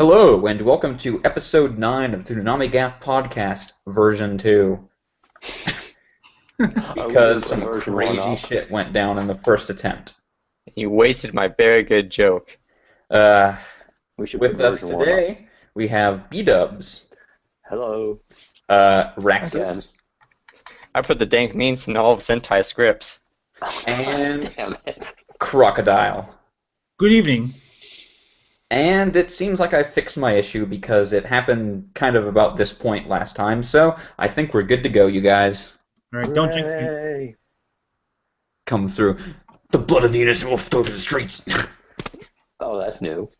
Hello, and welcome to episode 9 of the ToonamiGAF podcast, version 2. Because some crazy shit went down in the first attempt. You wasted my very good joke. With us today, we have B-Dubs. Hello. Rexus. Again. I put the dank means in all of Sentai scripts. And Damn it. Crocodile. Good evening. And it seems like I fixed my issue because it happened kind of about this point last time, so I think we're good to go, you guys. Alright, don't jinx me. Come through. The blood of the innocent will flow through the streets. Oh, that's new.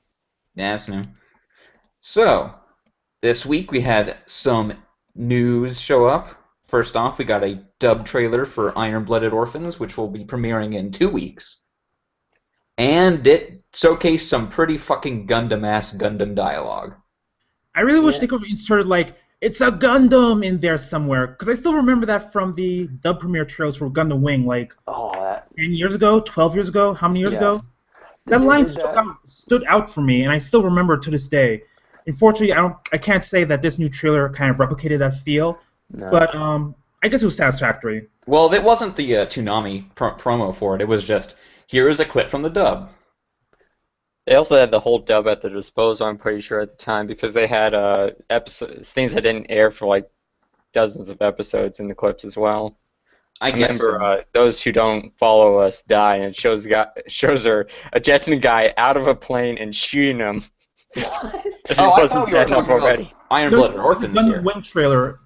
Yeah, that's new. So, this week we had some news show up. First off, we got a dub trailer for Iron-Blooded Orphans, which will be premiering in 2 weeks. And it showcased some pretty fucking Gundam-ass Gundam dialogue. I really wish they could have inserted, like, it's a Gundam in there somewhere, because I still remember that from the dub premiere trailers for Gundam Wing, like, 10 years ago, 12 years ago, how many years ago? That line stood out for me, and I still remember it to this day. Unfortunately, I can't say that this new trailer kind of replicated that feel, but I guess it was satisfactory. Well, it wasn't the Toonami promo for it. It was just, here is a clip from the dub. They also had the whole dub at their disposal, I'm pretty sure, at the time, because they had episodes, things that didn't air for like dozens of episodes in the clips as well. I remember Those Who Don't Follow Us Die, and it shows her ejecting a guy out of a plane and shooting him. What? Oh, I thought you were talking about Iron-Blooded Orphans here. Gundam Wing trailer,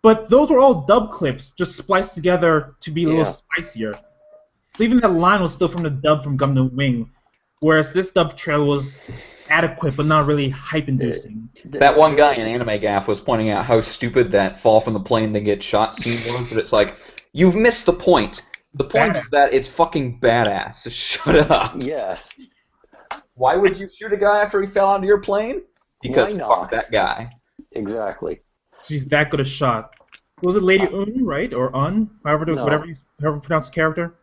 but those were all dub clips, just spliced together to be a little spicier. So even that line was still from the dub from Gundam Wing, whereas this dub trailer was adequate but not really hype-inducing. That one guy in ToonamiGAF was pointing out how stupid that fall from the plane to get shot scene was, but it's like, you've missed the point. The point is that it's fucking badass, so shut up. Yes. Why would you shoot a guy after he fell out of your plane? Because fuck that guy. Exactly. She's that good a shot. Was it Lady Un, right? Or Un? However you pronounce the character?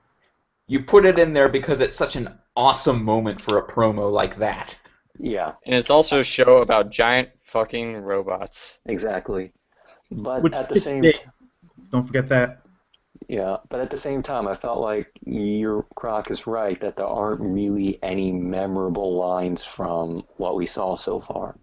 You put it in there because it's such an awesome moment for a promo like that. Yeah. And it's also a show about giant fucking robots. Exactly. But Which at the same time... Don't forget that. Yeah, but at the same time, I felt like your Croc is right that there aren't really any memorable lines from what we saw so far.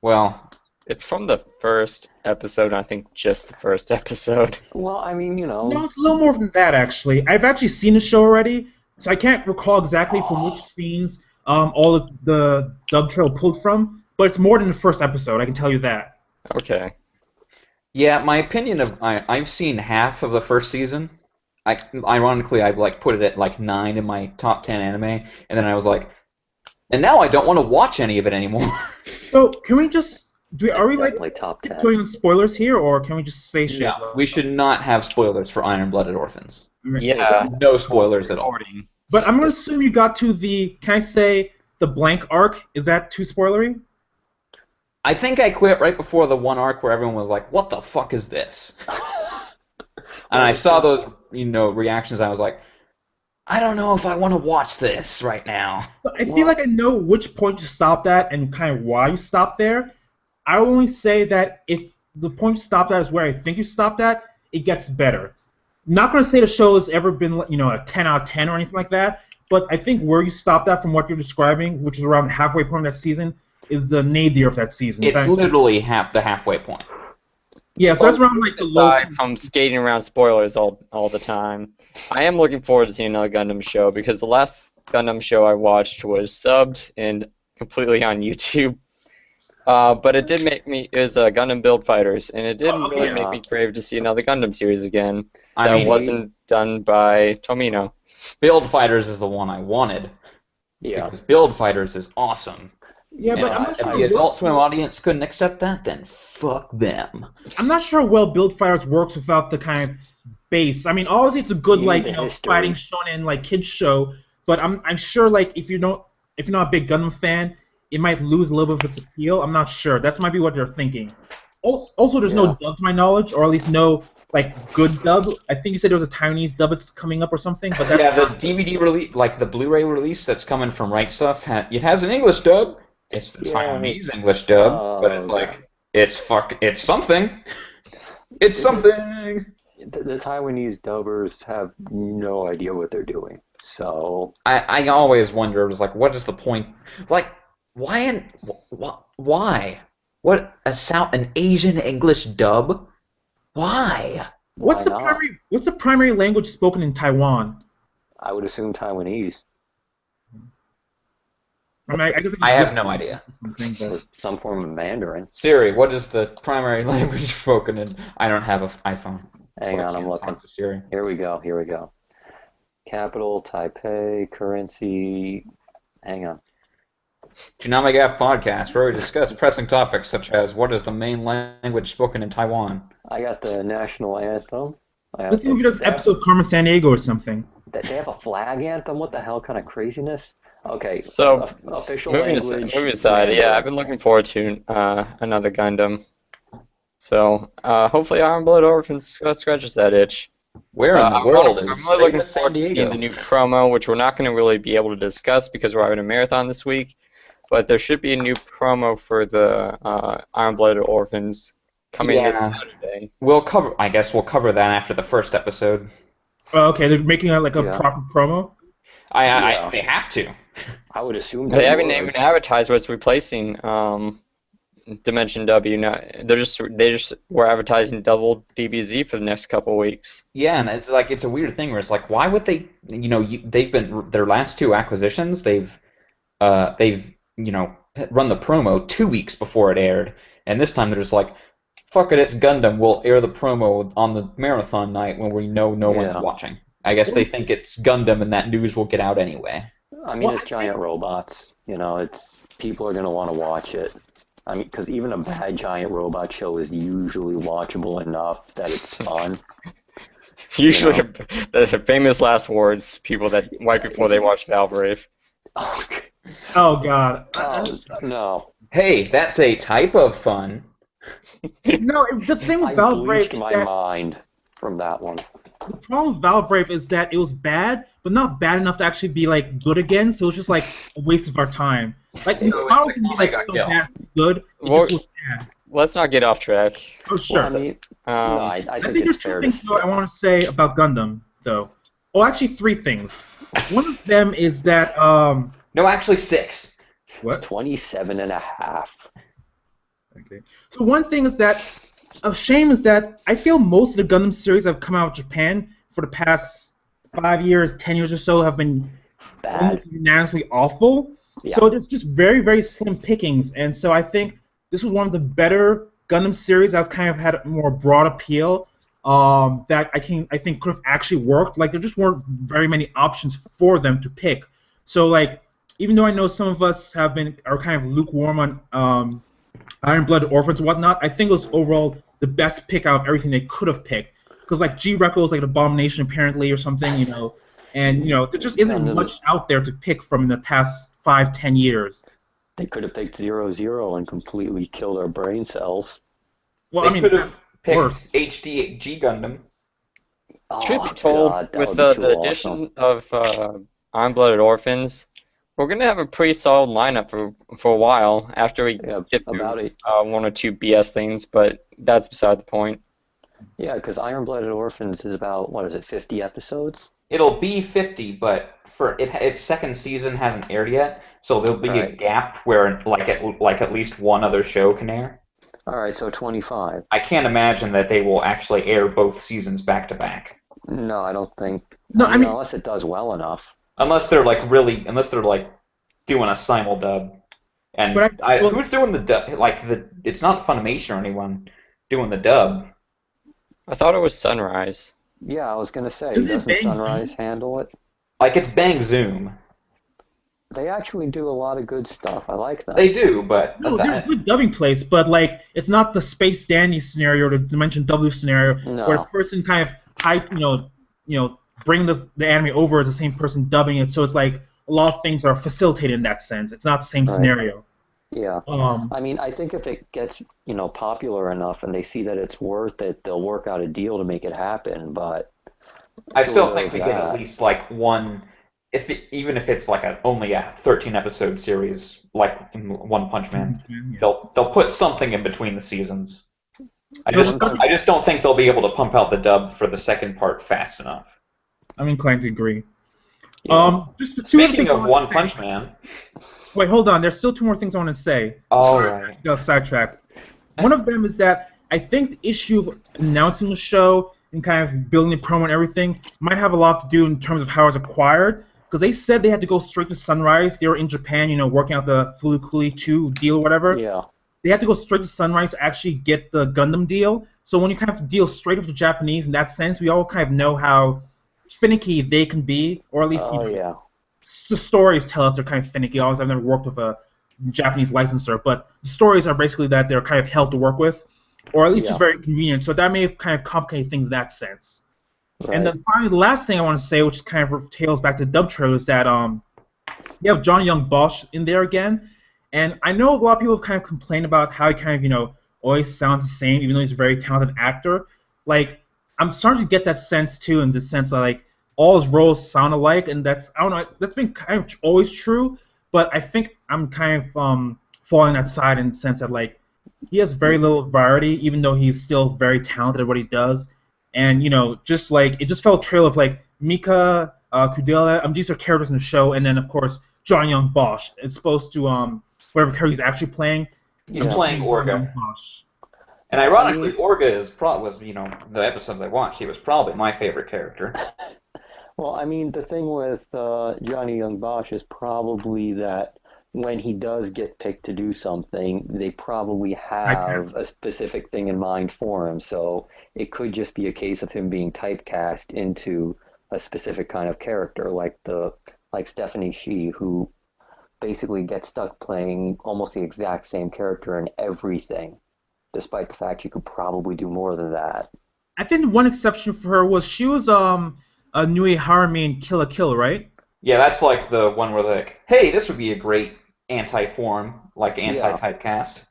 Well, it's from the first episode, I think just the first episode. Well, I mean, you know... No, it's a little more than that, actually. I've actually seen the show already, so I can't recall exactly from which scenes all of the dub trail pulled from, but it's more than the first episode, I can tell you that. Okay. Yeah, my opinion of... I've seen half of the first season. Ironically, I put it at like 9 in my top 10 anime, and then I was like, and now I don't want to watch any of it anymore. So, can we just... Are we top 10. putting spoilers here, or can we just say shit? No, we should not have spoilers for Iron-Blooded Orphans. Yeah. No spoilers at all. But I'm going to assume you got to the, can I say, the blank arc? Is that too spoilery? I think I quit right before the one arc where everyone was like, what the fuck is this? And I saw those, reactions, and I was like, I don't know if I want to watch this right now. I feel like I know which point you stopped at and kind of why you stopped there. I will only say that if the point you stopped at is where I think you stopped at, it gets better. I'm not going to say the show has ever been, a 10 out of 10 or anything like that, but I think where you stopped at from what you're describing, which is around the halfway point of that season, is the nadir of that season. It's literally the halfway point. Yeah, so that's around like the low. Aside from skating around spoilers all the time, I am looking forward to seeing another Gundam show because the last Gundam show I watched was subbed and completely on YouTube. But it did make me, it was Gundam Build Fighters, and it did really make me crave to see another Gundam series again that wasn't done by Tomino. Build Fighters is the one I wanted. Yeah. Because Build Fighters is awesome. Yeah, but I'm not if sure the Adult Swim audience couldn't accept that, then fuck them. I'm not sure how well Build Fighters works without the kind of base. I mean, obviously it's a good fighting shonen kids show, but I'm sure if you're not a big Gundam fan, it might lose a little bit of its appeal. I'm not sure. That might be what they're thinking. Also, there's no dub to my knowledge, or at least no good dub. I think you said there was a Taiwanese dub that's coming up or something. But that's the DVD release, the Blu-ray release that's coming from Right Stuff, it has an English dub. It's the Yeah. Taiwanese English dub, but it's like it's something. It's something. The Taiwanese dubbers have no idea what they're doing. So I always wonder, it was like, what is the point? Like, why? What an Asian English dub? Why? What's why the not? primary language spoken in Taiwan? I would assume Taiwanese. I mean, I guess I have no idea. Something, but... Some form of Mandarin. Siri, what is the primary language spoken in? I don't have an iPhone. Hang so I on, I'm can't looking. talk to Siri. Here we go. Capital, Taipei, currency. Hang on. ToonamiGAF podcast, where we discuss pressing topics such as what is the main language spoken in Taiwan. I got the national anthem. I think if it does episode Carmen Sandiego or something. They have a flag anthem? What the hell kind of craziness? Okay, So, official moving language. aside, yeah, I've been looking forward to another Gundam. So, hopefully Iron Blood Orphans scratches that itch. Where in the world I'm is really looking San forward to Diego? seeing the new promo, which we're not going to really be able to discuss because we're having a marathon this week. But there should be a new promo for the Iron Blooded Orphans coming this Saturday. I guess we'll cover that after the first episode. Oh, okay, they're making a proper promo? They have to. I would assume They haven't even advertised what's replacing Dimension W. No, they just were advertising double DBZ for the next couple of weeks. Yeah, and it's a weird thing where it's like, why would they? They've been their last two acquisitions. They've run the promo 2 weeks before it aired, and this time they're just like, fuck it, it's Gundam. We'll air the promo on the marathon night when we know no one's watching. I guess they think it's Gundam, and that news will get out anyway. I mean, it's giant robots. People are gonna want to watch it. I mean, because even a bad giant robot show is usually watchable enough that it's fun. Usually, the famous last words, people that right before they watch Valvrave. Oh, God. No. Hey, that's a type of fun. No, the thing with I Valvrave bleached my mind from that one. The problem with Valvrave is that it was bad, but not bad enough to actually be good again. So it was just a waste of our time. Like the model can be so bad, good. It just was bad. Let's not get off track. Oh sure. Well, I mean, I think there's it's fair two to things I want to say about Gundam, though. Oh, actually, three things. One of them is that No, actually 6. What? 27 and a half. Okay. So one thing is that a shame is that I feel most of the Gundam series that have come out of Japan for the past 5 years, 10 years or so have been almost unanimously awful. Yeah. So it's just very, very slim pickings, and so I think this was one of the better Gundam series that's kind of had a more broad appeal that I think could have actually worked. Like there just weren't very many options for them to pick. So even though I know some of us are kind of lukewarm on Iron Blooded Orphans and whatnot, I think it was overall the best pick out of everything they could have picked. Because G-Reco is an abomination apparently or something, and there just isn't much out there to pick from in the past 5-10 years. They could have picked 00 and completely killed our brain cells. Well, they could have picked HD G Gundam. Truth be told, with the addition of Iron Blooded Orphans, we're gonna have a pretty solid lineup for a while after we get through one or two BS things, but that's beside the point. Yeah, because Iron Blooded Orphans is about 50 episodes? It'll be 50, but its second season hasn't aired yet, so there'll be a gap where at least one other show can air. All right, so 25. I can't imagine that they will actually air both seasons back to back. No, I don't think. No, I mean unless it does well enough. Unless they're doing a simuldub. And who's doing the dub? It's not Funimation or anyone doing the dub. I thought it was Sunrise. Yeah, I was gonna say, doesn't Sunrise handle it? It's Bang Zoom. They actually do a lot of good stuff. I like them. They do, but no, they're a good dubbing place. But it's not the Space Dandy scenario or the Dimension W scenario where the person kind of bring the anime over as the same person dubbing it. So it's a lot of things are facilitated in that sense. It's not the same scenario. Yeah. I mean, I think if it gets popular enough and they see that it's worth it, they'll work out a deal to make it happen. But I still think we get at least one even if it's like only a 13-episode series, like One Punch Man, Yeah. they'll put something in between the seasons. I No, just don't think they'll be able to pump out the dub for the second part fast enough. I'm inclined to agree. Yeah. Just the two other Speaking things I of want One to Punch say. Man, Wait, hold on. There's still two more things I want to say. all Sorry, right. I got sidetracked. One of them is that I think the issue of announcing the show and kind of building the promo and everything might have a lot to do in terms of how it was acquired. Because they said they had to go straight to Sunrise. They were in Japan, working out the Fulukuli 2 deal or whatever. Yeah. They had to go straight to Sunrise to actually get the Gundam deal. So when you kind of deal straight with the Japanese in that sense, we all kind of know how finicky they can be, or at least yeah. the stories tell us they're kind of finicky. I've never worked with a Japanese licensor, but the stories are basically that they're kind of hell to work with, or at least just very convenient. So that may have kind of complicated things in that sense. Right. And then finally, the last thing I want to say, which kind of tails back to dub trailer, is that you have Johnny Young Bosch in there again. And I know a lot of people have kind of complained about how he kind of, always sounds the same, even though he's a very talented actor. Like, I'm starting to get that sense, too, in the sense that, like, all his roles sound alike, and I don't know, that's been kind of always true, but I think I'm kind of falling that side in the sense that, like, he has very little variety, even though he's still very talented at what he does. And, just like, it just felt a trail of, like, Mika, Kudela, these are characters in the show, and then, of course, John Young Bosch is supposed to, whatever character he's actually playing. He's playing Orga. And ironically, Orga was, the episodes I watched, he was probably my favorite character. Well, I mean, the thing with Johnny Young Bosch is probably that when he does get picked to do something, they probably have a specific thing in mind for him. So it could just be a case of him being typecast into a specific kind of character, like Stephanie Shih, who basically gets stuck playing almost the exact same character in everything, despite the fact you could probably do more than that. I think one exception for her was she was a Nui Harumi in Kill la Kill, right? Yeah, that's like the one where they're like, hey, this would be a great anti-form, like anti-typecast.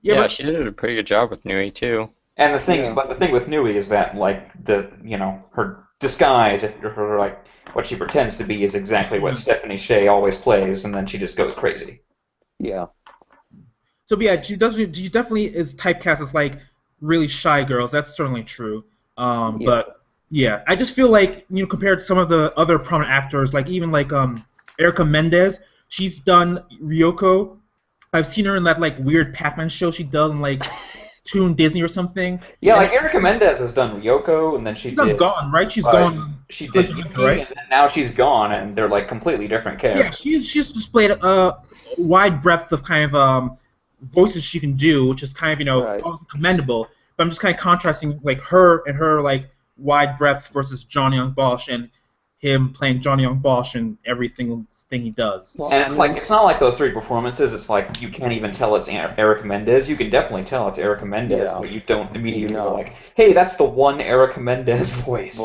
Yeah, but she did a pretty good job with Nui too. And the thing with Nui is that like her disguise, her like what she pretends to be is exactly what Stephanie Shih always plays, and then she just goes crazy. Yeah. So yeah, she definitely is typecast as like really shy girls. That's certainly true. But yeah, I just feel like compared to some of the other prominent actors, like even like Erica Mendez, she's done Ryoko. I've seen her in that like weird Pac-Man show she does in like Toon Disney or something. Yeah, like Erica Mendez has done Ryoko, and then she's gone, right? She's gone. She did Yuki, right? And then now she's gone, and they're like completely different characters. Yeah, she's displayed a wide breadth of kind of voices she can do, which is kind of obviously commendable. But I'm just kind of contrasting like her and her like wide breadth versus Johnny Young Bosch and him playing Johnny Young Bosch in everything he does. Well, and it's not like those three performances. It's like you can't even tell it's Erica Mendez. You can definitely tell it's Erica Mendez, but you don't immediately go like, "Hey, that's the one Erica Mendez voice."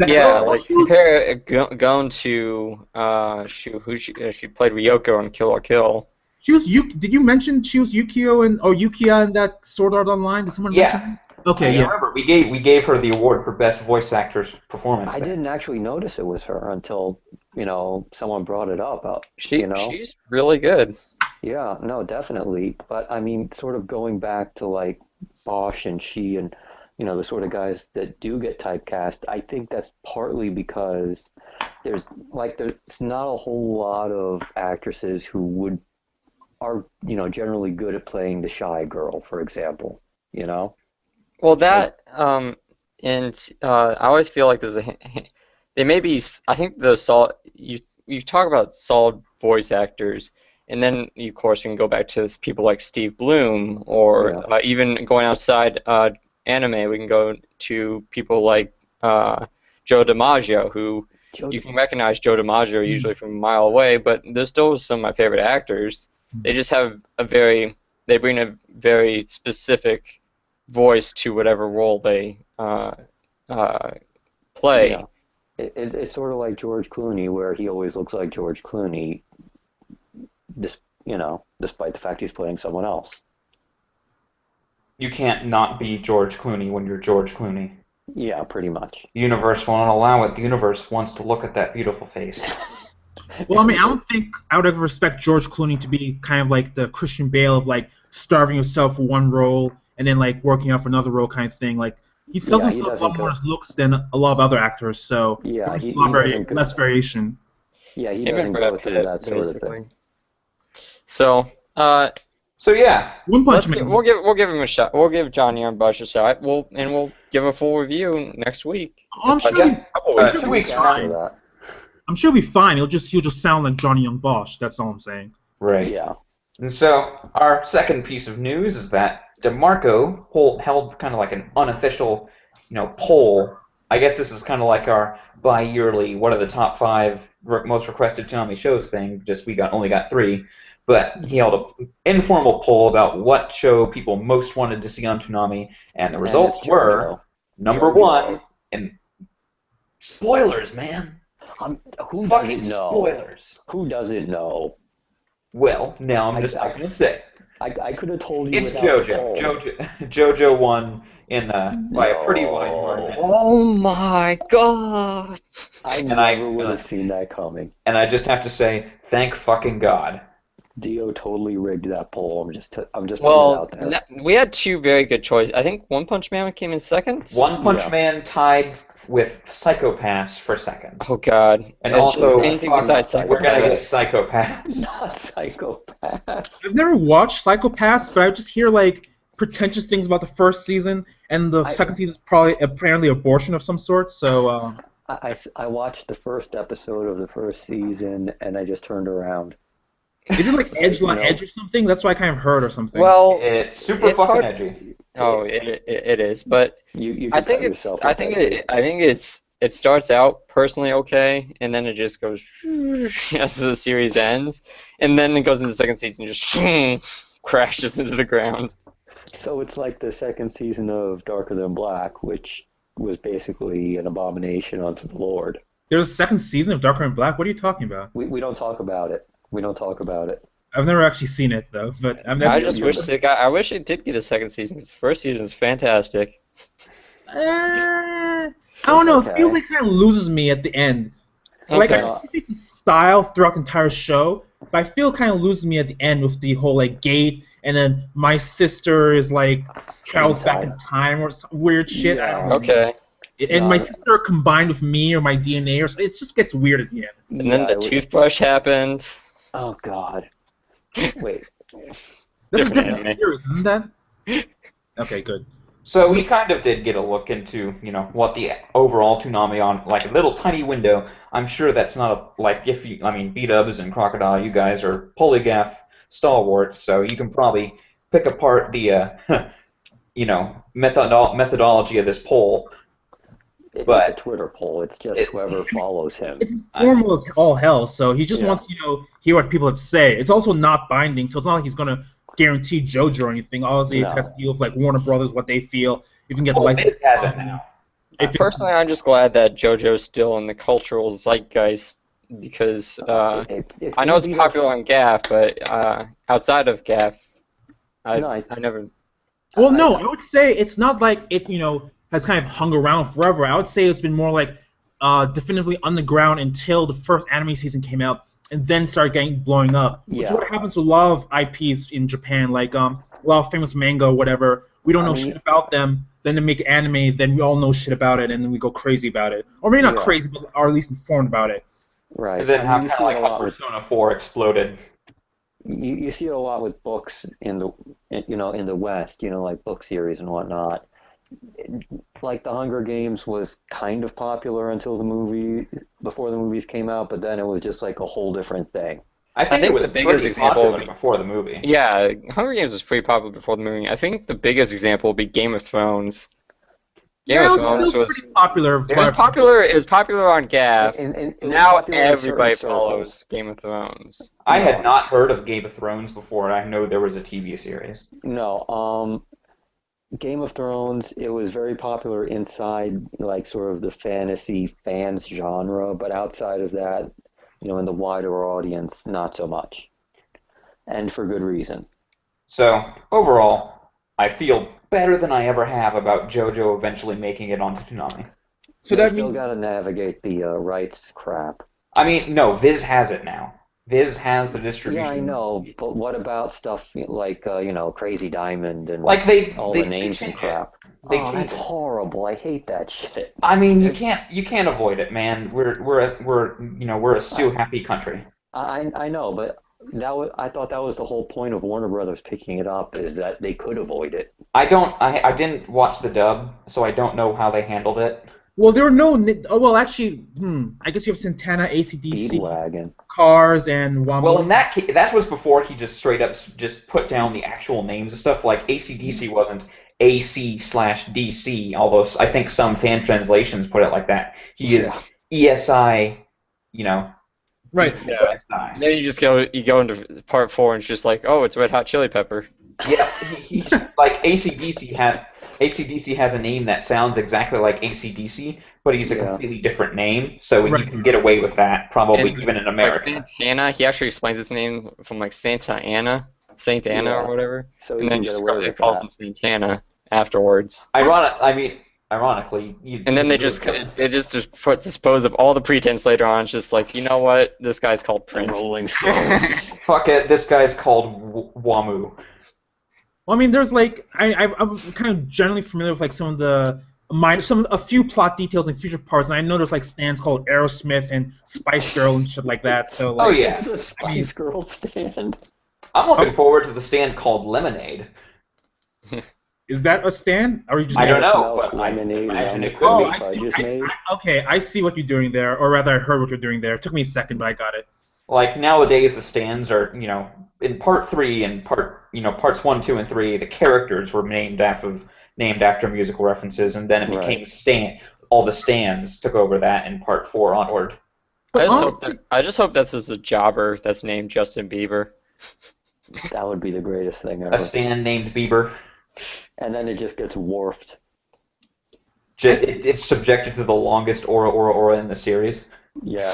Yeah, like compare Gon to who she played Ryoko on Kill la Kill. She was Did you mention she was Yukiya in that Sword Art Online? Did someone mention that? Okay, I remember we gave her the award for best voice actor's performance. I didn't actually notice it was her until someone brought it up. She's really good. Yeah, no, definitely. But I mean, sort of going back to like Bosch and Shih and the sort of guys that do get typecast, I think that's partly because there's not a whole lot of actresses who are generally good at playing the shy girl, for example. Well, that and I always feel like there's they may be. I think you talk about solid voice actors, and then of course you can go back to people like Steve Bloom, or even going outside anime, we can go to people like Joe DiMaggio, who you can recognize Joe DiMaggio usually from a mile away, but they're still some of my favorite actors. They just have they bring a very specific voice to whatever role they play. Yeah. It's sort of like George Clooney, where he always looks like George Clooney, despite the fact he's playing someone else. You can't not be George Clooney when you're George Clooney. Yeah, pretty much. The universe won't allow it. The universe wants to look at that beautiful face. Well, I mean, I don't think I would ever respect George Clooney to be kind of like the Christian Bale of like starving himself for one role and then like working out for another role kind of thing. Like he sells Yeah, he himself a doesn't lot more go. as looks than a lot of other actors, so Yeah, there's a he lot doesn't go. less variation. Yeah, he Him and doesn't go Brad through Pitt, that sort of basically. thing. So, So yeah, One Punch Man. we'll give him a shot. We'll give Johnny and Bush a shot. We'll give a full review next week. I'm sure yeah, he'll be, Couple uh, weeks. 2 weeks After fine. that. I'm sure he'll be fine. He'll just sound like Johnny Young Bosch. That's all I'm saying. Right. Yeah. And so our second piece of news is that DeMarco held kind of like an unofficial, poll. I guess this is kind of like our bi-yearly what are the top 5 most requested Toonami shows thing. Just we only got 3, but he held an informal poll about what show people most wanted to see on Toonami, and the results it's were JoJo. number JoJo. 1 and spoilers, man. Who Fucking doesn't know? spoilers. Who doesn't know? Well, now I'm just not gonna say. I could have told you It's without the JoJo. poll. JoJo won by a pretty wide No. margin. Oh my God! I And never would have seen that coming. And I just have to say, thank fucking God. Dio totally rigged that poll. I'm just putting it Well, out there. we had 2 very good choices. I think One Punch Man came in second. One Punch Yeah. Man tied with Psycho-Pass for second. Oh God! And It's also, just anything besides we're gonna get Psycho-Pass. Psycho-Pass. Not psychopath. I've never watched Psycho-Pass, but I just hear like pretentious things about the first season, and the second season is probably apparently abortion of some sort. So I watched the first episode of the first season and I just turned around. is it like Edge on Edge or something? That's what I kind of heard or something. Well, It's super It's fucking hard- edgy. oh, it is, but You I can think cut it's yourself I up think that it starts out personally okay, and then it just goes as the series ends, and then it goes into the second season and just crashes into the ground. So it's like the second season of Darker Than Black, which was basically an abomination unto the Lord. There's a second season of Darker and Black. What are you talking about? We don't talk about it. We don't talk about it. I've never actually seen it though, but I just wish I wish it did get a second season because the first season is fantastic. I don't know. okay. It feels like it kind of loses me at the end. Like Okay. I think the style throughout the entire show, but I feel kind of loses me at the end with the whole like gate, and then my sister is like travels back in time or some weird shit. I don't know. Okay. And my sister combined with me or my DNA or something. It just gets weird at the end. And then the toothbrush happened. Oh God. Wait. That's a Different different anime. series, isn't that? Okay, good. So we kind of did get a look into, what the overall Toonami on, like a little tiny window. I'm sure that's not B-Dubs and Crocodile, you guys are PolyGAF stalwarts, so you can probably pick apart the, methodology of this poll. It's But a Twitter poll. It's just whoever follows him. It's informal as all hell, so he just Yeah. wants to, hear what people have to say. It's also not binding, so it's not like he's gonna guarantee JoJo or anything. Obviously, it has to deal with like Warner Brothers, what they feel. You can get the license. It has it now. Personally, I'm just glad that JoJo's still in the cultural zeitgeist because It's I know it's gonna be popular on GAF, but outside of GAF, I never. Well, no, I would say it's not like it, has kind of hung around forever. I would say it's been more like definitively underground until the first anime season came out, and then started blowing up. Which is what happens with a lot of IPs in Japan, like a lot of famous manga or whatever. We don't know shit about them, then they make anime, then we all know shit about it, and then we go crazy about it. Or maybe not crazy, but are at least informed about it. Right. And then you how see it a lot Persona 4 exploded. You see it a lot with books in the West, like book series and whatnot. Like the Hunger Games was kind of popular until before the movies came out, but then it was just like a whole different thing. I think it was the biggest example before the movie. Yeah, Hunger Games was pretty popular before the movie. I think the biggest example would be Game of Thrones. Game of Thrones was pretty popular. It was popular. It was popular on GAF. And it was Now popular in certain everybody circles. follows Game of Thrones. I had not heard of Game of Thrones before. I know there was a TV series. No, Game of Thrones, it was very popular inside, like, sort of the fantasy fans genre, but outside of that, in the wider audience, not so much. And for good reason. So, overall, I feel better than I ever have about JoJo eventually making it onto Toonami. So They that still means got to navigate the rights crap. I mean, no, Viz has it now. Viz has the distribution. Yeah, I know, but what about stuff like Crazy Diamond and Like all the names and crap? That's it. horrible. I hate that shit. I mean, you can't avoid it, man. We're a sue happy country. I know, but I thought that was the whole point of Warner Brothers picking it up, is that they could avoid it. I didn't watch the dub, so I don't know how they handled it. Well, there were no. Well, actually, I guess you have Santana, AC/DC, Speedwagon, Cars, and WAMU. Well, in that case, that was before he just straight up just put down the actual names and stuff. Like AC/DC wasn't AC/DC, although I think some fan translations put it like that. He is ESI, Right. Yeah. And then you go into part 4 and it's just like, oh, it's Red Hot Chili Pepper. Yeah, he's like AC/DC has a name that sounds exactly like AC/DC, but he's a completely different name, so you can get away with that probably even in America. Like Santana, he actually explains his name from like Saint Anna or whatever, so and then just calls him Santana afterwards. Ironically, and then they just dispose of all the pretense later on. It's just like, you know what, this guy's called Prince. Rolling Stones. Fuck it, this guy's called WAMU. Well, I mean, there's like I'm kind of generally familiar with like some of the a few plot details in future parts, and I know there's like stands called Aerosmith and Spice Girl and shit like that. So like, there's a Spice Girl stand. I'm looking forward to the stand called Lemonade. Is that a stand? Or you just I don't know, but Lemonade, I imagine it could be. Okay, I see what you're doing there, or rather, I heard what you're doing there. It took me a second, but I got it. Like nowadays, the stands are, in part 3 and parts 1, 2, and 3, the characters were named after musical references, and then it became stand. All the stands took over that in part 4 onward. I just hope that's a jobber that's named Justin Bieber. That would be the greatest thing ever. A stand named Bieber. And then it just gets warped. It's subjected to the longest aura in the series. Yeah.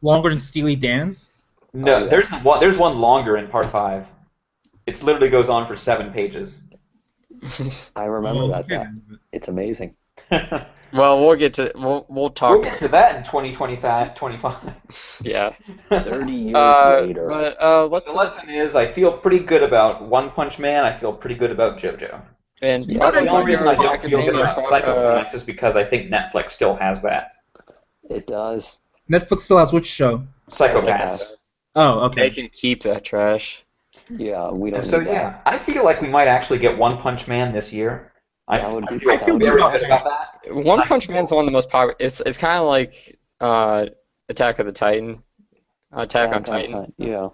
Longer than Steely Dan's? No, there's one longer in part 5. It literally goes on for 7 pages. I remember that. It's amazing. Well, we'll get to we'll talk. We'll get to that in 2025. Yeah. 30 years later. But the lesson is, I feel pretty good about One Punch Man. I feel pretty good about JoJo. And the only reason I don't feel good about Psycho Pass is because I think Netflix still has that. It does. Netflix still has which show? Psycho Pass. Oh, okay. They can keep that trash. Yeah, we don't. So that. I feel like we might actually get One Punch Man this year. I feel very good about that. One Punch Man's one of the most popular. It's kind of like Attack on Titan. Attack on Titan. Yeah.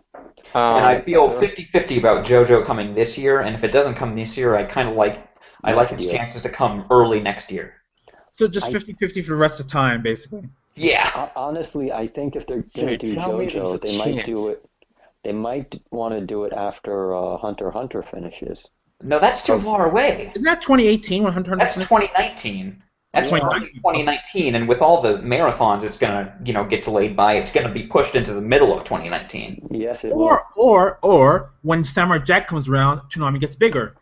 And I feel 50-50 about JoJo coming this year, and if it doesn't come this year, I like its chances to come early next year. So just 50-50 for the rest of the time, basically. Yeah. Honestly, I think if they're going to do JoJo, they might do it. They might want to do it after Hunter x Hunter finishes. No, that's too far away. Isn't that 2018 when Hunter x Hunter? That's 2019. That's 2019, and with all the marathons, it's gonna get delayed by. It's gonna be pushed into the middle of 2019. Yes, it will. Or when Samurai Jack comes around, Toonami gets bigger.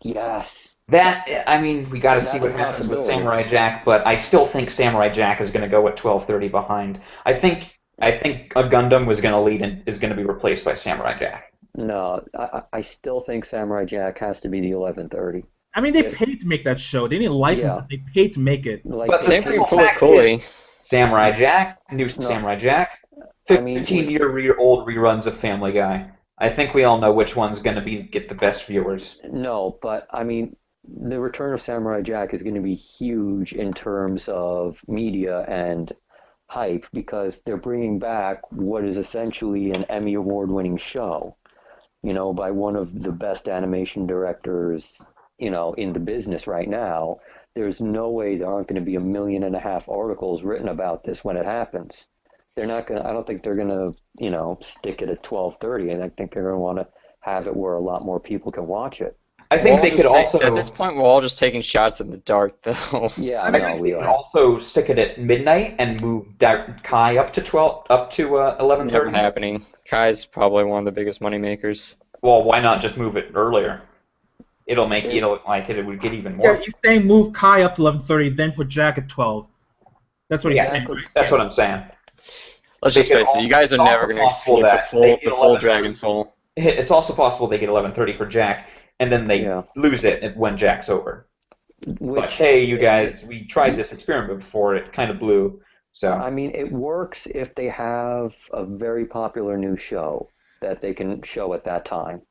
Yes. We got to see what happens with Samurai Jack, but I still think Samurai Jack is gonna go at 12:30 behind. I think a Gundam is gonna be replaced by Samurai Jack. No, I still think Samurai Jack has to be the 11:30. I mean, they paid to make that show. They didn't license it. They paid to make it. But the simple fact is, Samurai Jack, Samurai Jack, 15-year-old reruns of Family Guy. I think we all know which one's going to get the best viewers. No, but I mean, the return of Samurai Jack is going to be huge in terms of media and hype, because they're bringing back what is essentially an Emmy Award-winning show, by one of the best animation directors, in the business right now. There's no way there aren't going to be 1.5 million articles written about this when it happens. They're not going to, I don't think they're going to, stick it at 12:30, and I think they're going to want to have it where a lot more people can watch it. I think they could also... At this point, we're all just taking shots in the dark, though. Yeah, I think we could also stick it at midnight and move Kai up to 11:30. Never happening. Kai's probably one of the biggest money makers. Well, why not just move it earlier? It'll make it look like it would get even more. Yeah, he's saying move Kai up to 11:30, then put Jack at 12. That's what he's saying. Right? That's what I'm saying. Let's just face it, you guys are never going to exceed the full Dragon Soul. It's also possible they get 11:30 for Jack, and then they lose it when Jack's over. It's like, hey, you guys, we tried this experiment before, it kind of blew. So I mean, it works if they have a very popular new show that they can show at that time.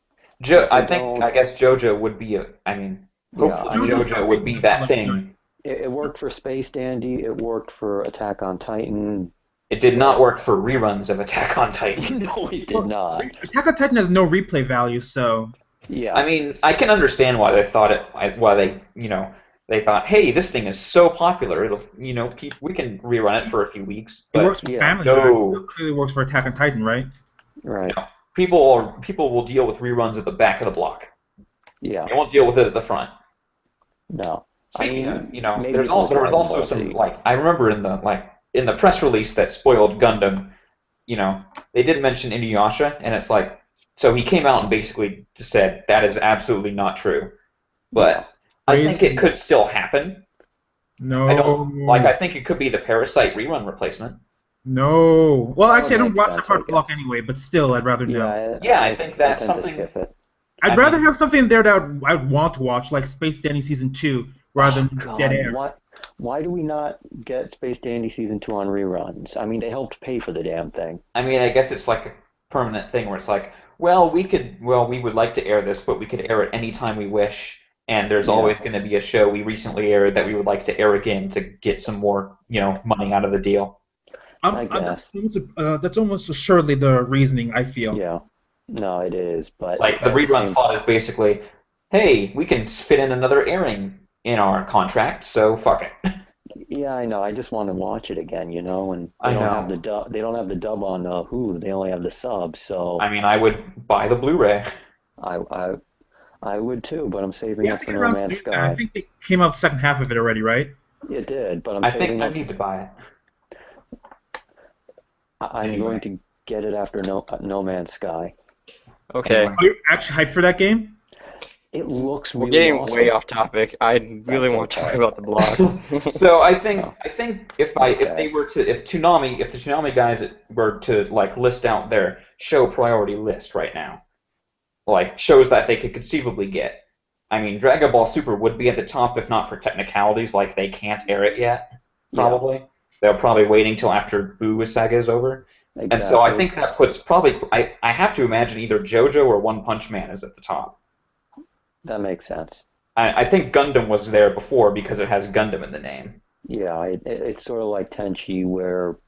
I guess JoJo would be hopefully JoJo would be that thing. It worked for Space Dandy. It worked for Attack on Titan. It did not work for reruns of Attack on Titan. No, it did not. Attack on Titan has no replay value, so. Yeah. I mean, I can understand why they thought they thought, hey, this thing is so popular, it'll, we can rerun it for a few weeks. But it works for family. No. It clearly works for Attack on Titan, right? Right. No. People will deal with reruns at the back of the block. Yeah. They won't deal with it at the front. No. Speaking of, there was also some, I remember in the press release that spoiled Gundam, they did mention Inuyasha, and it's like, so he came out and basically said that is absolutely not true. But I think it could still happen. No. I think it could be the Parasite rerun replacement. No. Well, actually, I don't watch the part block anyway, but still, I'd rather know. Yeah, I think that's something. I'd rather have something there that I'd want to watch, like Space Dandy Season 2, rather than Dead Air. Why do we not get Space Dandy Season 2 on reruns? I mean, they helped pay for the damn thing. I mean, I guess it's like a permanent thing where it's like, well, we would like to air this, but we could air it anytime we wish, and there's always going to be a show we recently aired that we would like to air again to get some more, money out of the deal. I guess. That's almost assuredly the reasoning, I feel. Yeah. No, it is, but... Like, the rerun slot is basically, hey, we can fit in another airing in our contract, so fuck it. Yeah, I know. I just want to watch it again, and they don't have the dub. They don't have the dub on Hulu. They only have the sub. So I mean, I would buy the Blu-ray. I would too, but I'm saving up for No Man's Sky. I think they came out the second half of it already, right? It did, but I think I need to buy it. I'm going to get it after No Man's Sky. Okay. Are you actually hyped for that game? It looks really We're getting awesome. way off topic. I really want to talk about the blog. So I think if the Toonami guys were to list out their show priority list right now, shows that they could conceivably get. I mean, Dragon Ball Super would be at the top if not for technicalities, like they can't air it yet. Probably. Yeah. They're probably waiting till after Boo Saga is over. Exactly. And so I think that puts probably I have to imagine either JoJo or One Punch Man is at the top. That makes sense. I think Gundam was there before because it has Gundam in the name. Yeah, it's sort of like Tenchi, where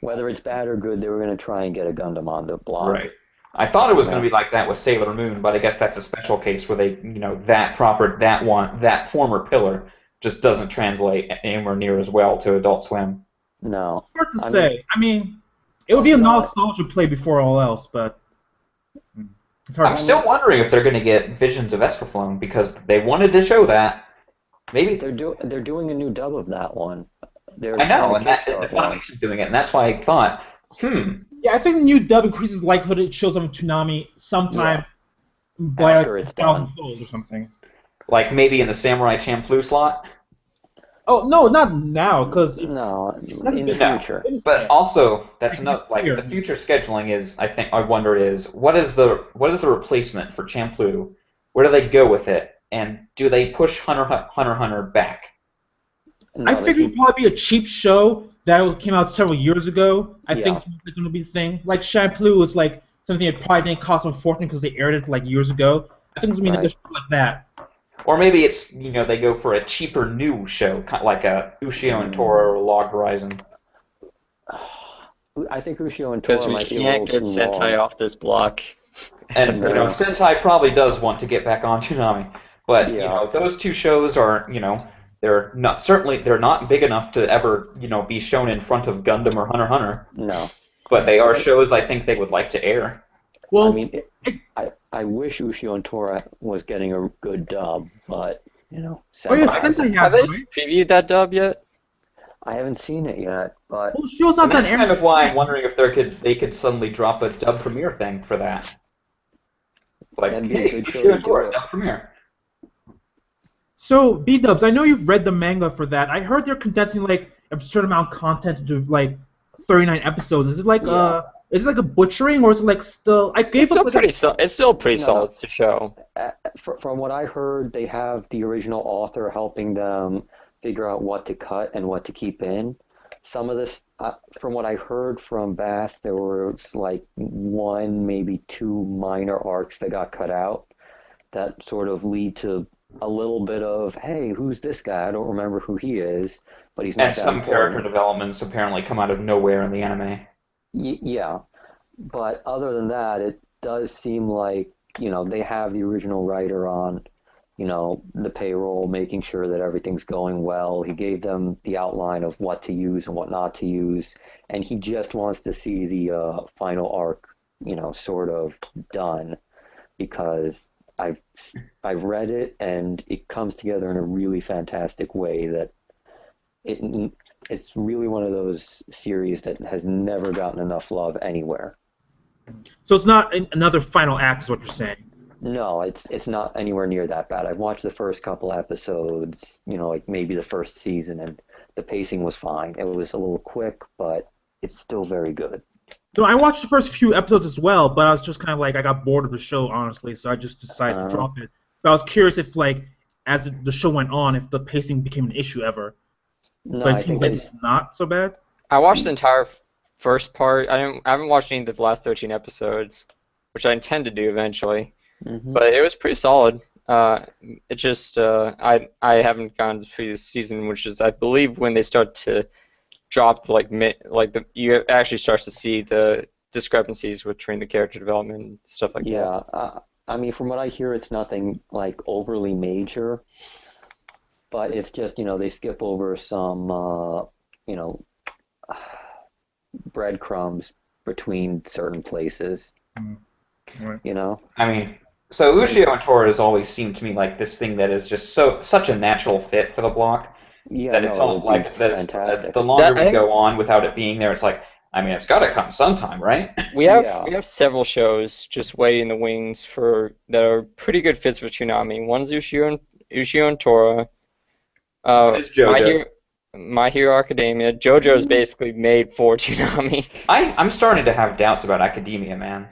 whether it's bad or good, they were going to try and get a Gundam on the block. Right. I thought it was going to be like that with Sailor Moon, but I guess that's a special case where they, that former pillar just doesn't translate anywhere near as well to Adult Swim. No. It's hard to say. I mean, it would be a nostalgia play before all else, but it's hard. I'm still wondering if they're going to get Visions of Escaflowne because they wanted to show that. Maybe they're doing a new dub of that one. I know, and Funimation's doing it, and that's why I thought, Yeah, I think the new dub increases the likelihood it shows up in Toonami sometime by after it's done or something. Like maybe in the Samurai Champloo slot. Oh no, not now, because in the future. But also, that's not the future scheduling is. I wonder is what is the replacement for Champloo? Where do they go with it? And do they push Hunter back? No, I figured it'd probably be a cheap show that came out several years ago. I think it's going to be the thing. Like Champloo was something that probably didn't cost them a fortune because they aired it years ago. I think it's going to be a show like that. Or maybe it's, they go for a cheaper new show, like a Ushio and Tora or Log Horizon. I think Ushio and Tora might be a little too long. Because we can't get Sentai off this block. And, Sentai probably does want to get back on Toonami. But, those two shows are, they're not big enough to ever, be shown in front of Gundam or Hunter. No. But they are shows I think they would like to air. Well, I mean, I wish Ushio and Tora was getting a good dub, but Sentai have they previewed that dub yet? I haven't seen it yet, but the show's not that's kind of why I'm wondering if they could suddenly drop a dub premiere thing for that. It's like, hey, Ushio and Tora dub premiere. So, B-dubs, I know you've read the manga for that. I heard they're condensing a certain amount of content into like 39 episodes? Is it like a butchering, or is it like still? I gave It's up. it's still pretty solid to show. From what I heard, they have the original author helping them figure out what to cut and what to keep in. Some of this, from what I heard from Bass, there was like one, maybe two minor arcs that got cut out that sort of lead to a little bit of, hey, who's this guy? I don't remember who he is, but he's not And that some important. character developments apparently come out of nowhere in the anime. Yeah, but other than that, it does seem like, they have the original writer on, the payroll, making sure that everything's going well. He gave them the outline of what to use and what not to use, and he just wants to see the final arc, sort of done, because I've read it and it comes together in a really fantastic way that it's really one of those series that has never gotten enough love anywhere. So it's not another final act, is what you're saying? No, it's not anywhere near that bad. I've watched the first couple episodes, like maybe the first season, and the pacing was fine. It was a little quick, but it's still very good. No, I watched the first few episodes as well, but I was just kind of like, I got bored of the show, honestly, so I just decided to drop it. But I was curious if, like, as the show went on, if the pacing became an issue ever. No, but it seems like it's not so bad. I watched the entire first part. I haven't watched any of the last 13 episodes, which I intend to do eventually. Mm-hmm. But it was pretty solid. It just I haven't gone to the previous season, which is I believe when they start to drop you actually start to see the discrepancies between the character development and stuff like that. Yeah, I mean, from what I hear, it's nothing like overly major, but it's just they skip over some breadcrumbs between certain places. Right. I mean, so Ushio and Tora has always seemed to me like this thing that is just such a natural fit for the block. Yeah, that it's all like fantastic. The longer we go on without it being there, it's like, I mean, it's got to come sometime, right? We have several shows just waiting in the wings that are pretty good fits for Toonami. One's Ushio and Tora. It's JoJo. My Hero Academia. JoJo is basically made for Toonami. I'm starting to have doubts about Academia, man.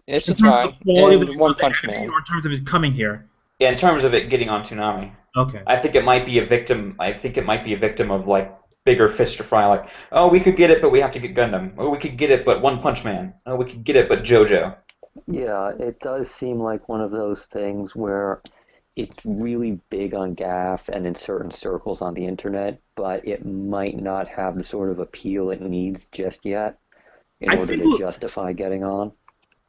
It's just fine. And One Punch Man. Or in terms of it coming here? Yeah, in terms of it getting on Toonami. Okay. I think it might be a victim. I think it might be a victim of like bigger fish to fry. Like, oh, we could get it, but we have to get Gundam. Oh, we could get it, but One Punch Man. Oh, we could get it, but JoJo. Yeah, it does seem like one of those things where it's really big on GAF and in certain circles on the internet, but it might not have the sort of appeal it needs just yet in order to justify getting on.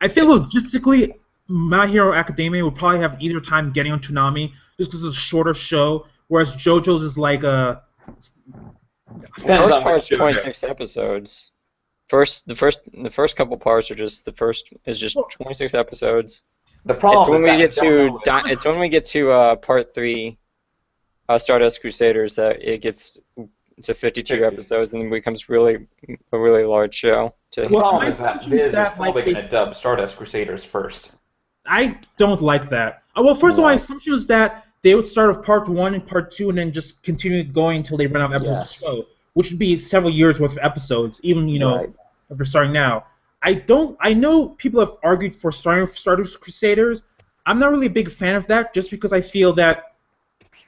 I think logistically, My Hero Academia would probably have easier time getting on Toonami just because it's a shorter show, whereas JoJo's is like a... The first part's 26 episodes. The first couple parts are just 26 episodes. The problem it's when we get to part 3, Stardust Crusaders, that it gets to 52 episodes and then becomes a really large show. The problem is that Viz is probably going to dub Stardust Crusaders first. I don't like that. Well, first of all, my assumption is that they would start with part 1 and part 2 and then just continue going until they run out of episodes of the show, which would be several years worth of episodes, even if they're starting now. I know people have argued for starting with Stardust Crusaders. I'm not really a big fan of that, just because I feel that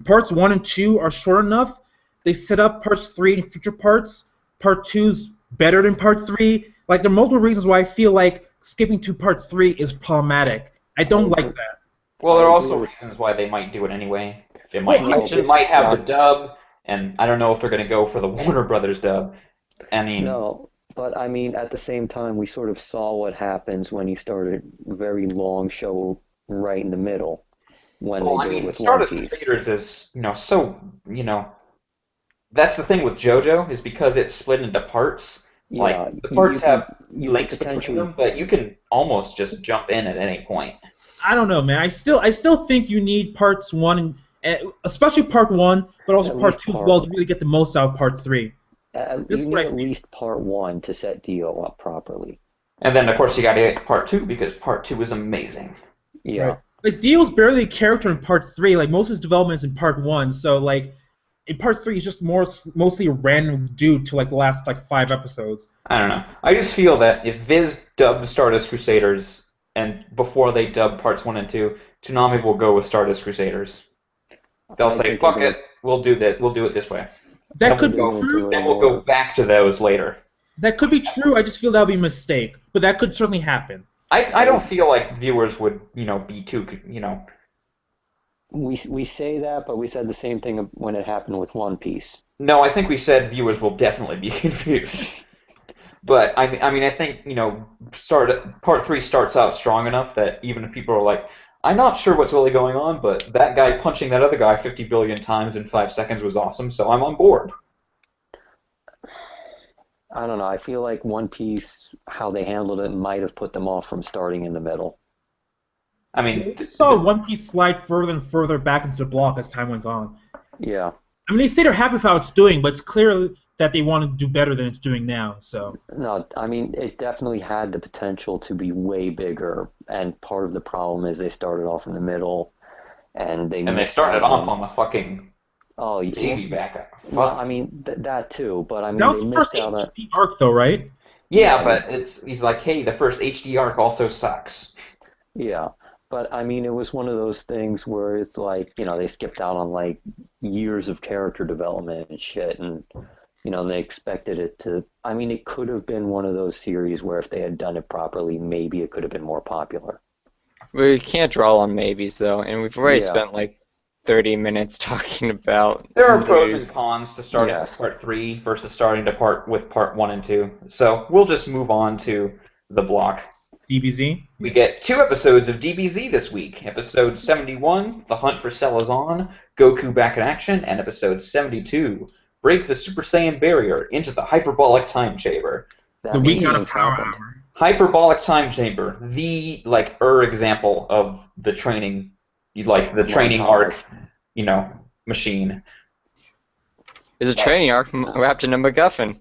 parts 1 and 2 are short enough. They set up parts 3 and future parts. Part 2's better than part 3. Like, there are multiple reasons why I feel like skipping to part 3 is problematic. I don't like that. Well, there are also reasons why they might do it anyway. They might have the dub, and I don't know if they're going to go for the Warner Brothers dub. I mean, no, but I mean, at the same time, we sort of saw what happens when you start a very long show right in the middle. When they do it with Stardust Crusaders is, that's the thing with JoJo, is because it's split into parts. Yeah, like, the parts have links between them, but you can almost just jump in at any point. I don't know, man. I still think you need parts 1, and especially part 1, but also part 2 as well to really get the most out of part 3. You need at least part 1 to set Dio up properly. And then, of course, you got to get part 2, because part 2 is amazing. Yeah. Right. Like, Dio's barely a character in part 3. Like, most of his development is in part 1, so, like, in part 3 he's just mostly a random dude to like the last like 5 episodes. I don't know. I just feel that if Viz dubbed Stardust Crusaders and before they dub parts 1 and 2, Toonami will go with Stardust Crusaders. They'll say, "Fuck it, we'll do that. We'll do it this way." That could be true. Then we'll go back to those later. That could be true. I just feel that would be a mistake, but that could certainly happen. I don't feel like viewers would be too We say that, but we said the same thing when it happened with One Piece. No, I think we said viewers will definitely be confused. But I mean, I think part 3 starts out strong enough that even if people are like, I'm not sure what's really going on, but that guy punching that other guy 50 billion times in 5 seconds was awesome, so I'm on board. I don't know. I feel like One Piece, how they handled it, might have put them off from starting in the middle. I mean, we saw One Piece slide further and further back into the block as time went on. Yeah. I mean, they say they're happy with how it's doing, but it's clear that they want to do better than it's doing now. So. No, I mean, it definitely had the potential to be way bigger, and part of the problem is they started off in the middle, and they started off on the fucking TV backup. Well, I mean that too, but I mean that was they the first missed out HD arc, though, right? Yeah, but he's like, hey, the first HD arc also sucks. Yeah, but I mean, it was one of those things where it's like, they skipped out on like years of character development and shit, and they expected it to. I mean, it could have been one of those series where if they had done it properly, maybe it could have been more popular. We can't draw on maybes though, and we've already spent like 30 minutes talking about. There are pros and cons to starting Yes. part 3 versus starting with part 1 and 2. So we'll just move on to the block. DBZ. We get 2 episodes of DBZ this week. Episode 71, The Hunt for Cell is On, Goku Back in Action, and episode 72, Break the Super Saiyan Barrier into the Hyperbolic Time Chamber. The week out of Power Hour. Hyperbolic Time Chamber, the example of the training, the training arc, machine. Is a training arc wrapped in a MacGuffin?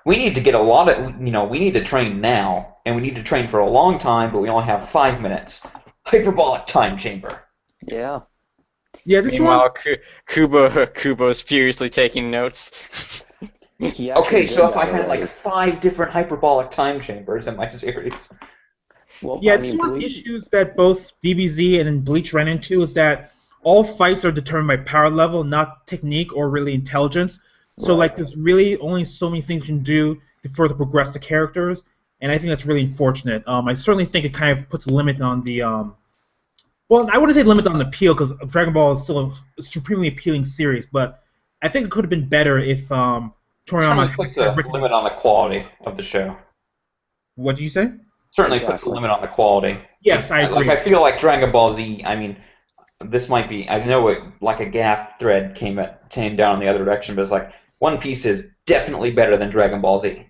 We need to get a lot of, we need to train now, and we need to train for a long time, but we only have 5 minutes. Hyperbolic Time Chamber. Yeah. Yeah, this Meanwhile, Kubo's furiously taking notes. Okay, so if I had like 5 different hyperbolic time chambers in my series. Well, yeah, this is one of the issues that both DBZ and Bleach ran into, is that all fights are determined by power level, not technique or really intelligence. So like, there's really only so many things you can do to further progress the characters, and I think that's really unfortunate. I certainly think it kind of puts a limit on the well, I wouldn't say limit on the appeal, because Dragon Ball is still a supremely appealing series, but I think it could have been better if Toriyama puts a limit on the quality of the show. What do you say? Certainly puts a limit on the quality. Yes, I agree. I feel like Dragon Ball Z, I mean, this might be, I know it, like a GAF thread came down in the other direction, but it's like, One Piece is definitely better than Dragon Ball Z.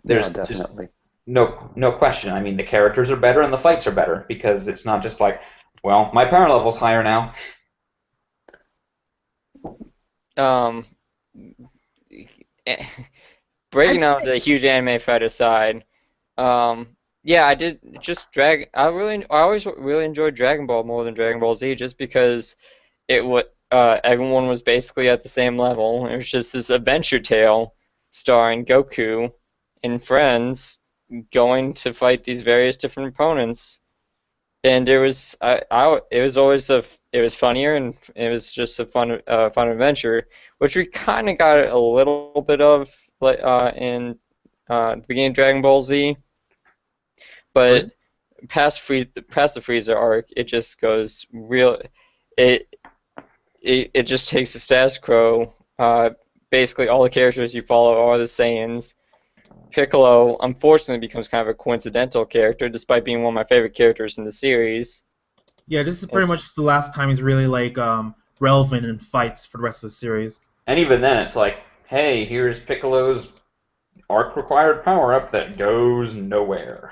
There's definitely. No question. I mean, the characters are better and the fights are better, because it's not just like, well, my power level's higher now. Breaking out the huge anime fight aside, yeah, I did just I always really enjoyed Dragon Ball more than Dragon Ball Z, just because everyone was basically at the same level. It was just this adventure tale starring Goku and friends going to fight these various different opponents, and it was funnier, and it was just a fun adventure, which we kind of got a little bit of in the beginning of Dragon Ball Z, but past the Frieza arc, it just goes real. It just takes the status quo. Basically, all the characters you follow are the Saiyans. Piccolo, unfortunately, becomes kind of a coincidental character, despite being one of my favorite characters in the series. Yeah, this is pretty much the last time he's really relevant in fights for the rest of the series. And even then, it's like, hey, here's Piccolo's arc-required power-up that goes nowhere.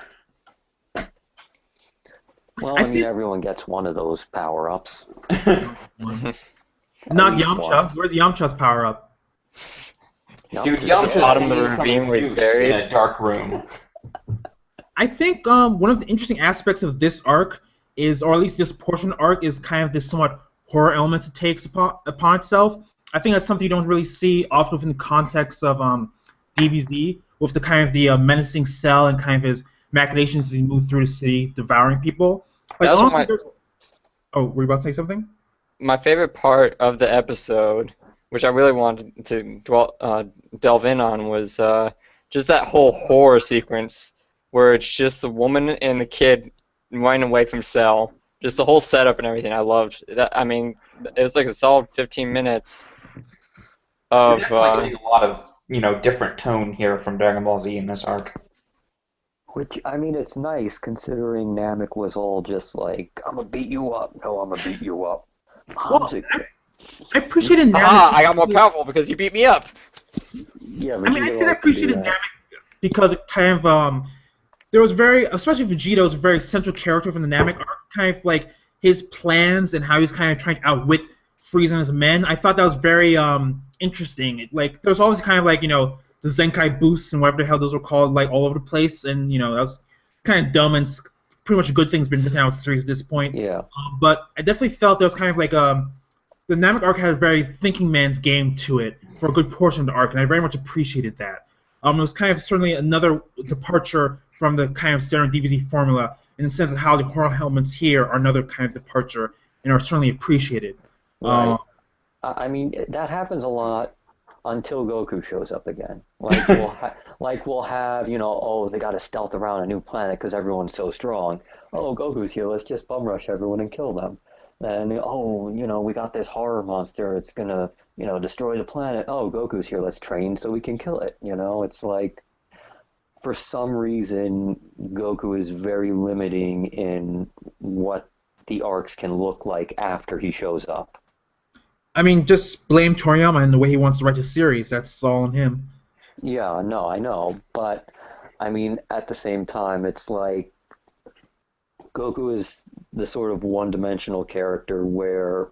Well, I mean, everyone gets one of those power-ups. Not Yamcha. Where's Yamcha's power-up? Dude, Yamcha's bottom of the ravine was buried in a dark room. I think one of the interesting aspects of this arc is, or at least this portion of the arc, is kind of this somewhat horror elements it takes upon itself. I think that's something you don't really see often within the context of DBZ, with the kind of the menacing Cell and kind of his machinations as he moves through the city, devouring people. Like honestly, oh, were you about to say something? My favorite part of the episode, which I really wanted to delve in on, was just that whole horror sequence where it's just the woman and the kid running away from Cell. Just the whole setup and everything. I loved that. I mean, it was like a solid 15 minutes of. We're definitely getting a lot of different tone here from Dragon Ball Z in this arc. Which, I mean, it's nice considering Namek was all just like, I'm gonna beat you up. No, I'm gonna beat you up. Well, I appreciated Namek. I got more powerful because you beat me up. Yeah, I mean, I appreciated Namek because it kind of there was especially Vegeta was a very central character from the Namek arc, kind of like his plans and how he was kind of trying to outwit Frieza and his men. I thought that was very interesting. Like there was always kind of like the Zenkai boosts and whatever the hell those were called, like all over the place, and that was kind of dumb and pretty much a good thing's been written out of the series at this point. Yeah. But I definitely felt there was kind of like the Namek arc had a very thinking man's game to it for a good portion of the arc, and I very much appreciated that. It was kind of certainly another departure from the kind of standard DBZ formula in the sense of how the horror elements here are another kind of departure and are certainly appreciated. Right. I mean, that happens a lot until Goku shows up again. Like we'll have, they got to stealth around a new planet because everyone's so strong. Oh, Goku's here. Let's just bum rush everyone and kill them. And we got this horror monster. It's gonna, destroy the planet. Oh, Goku's here. Let's train so we can kill it. It's like, for some reason, Goku is very limiting in what the arcs can look like after he shows up. I mean, just blame Toriyama and the way he wants to write the series. That's all on him. Yeah, no, I know. But, I mean, at the same time, it's like Goku is the sort of one-dimensional character where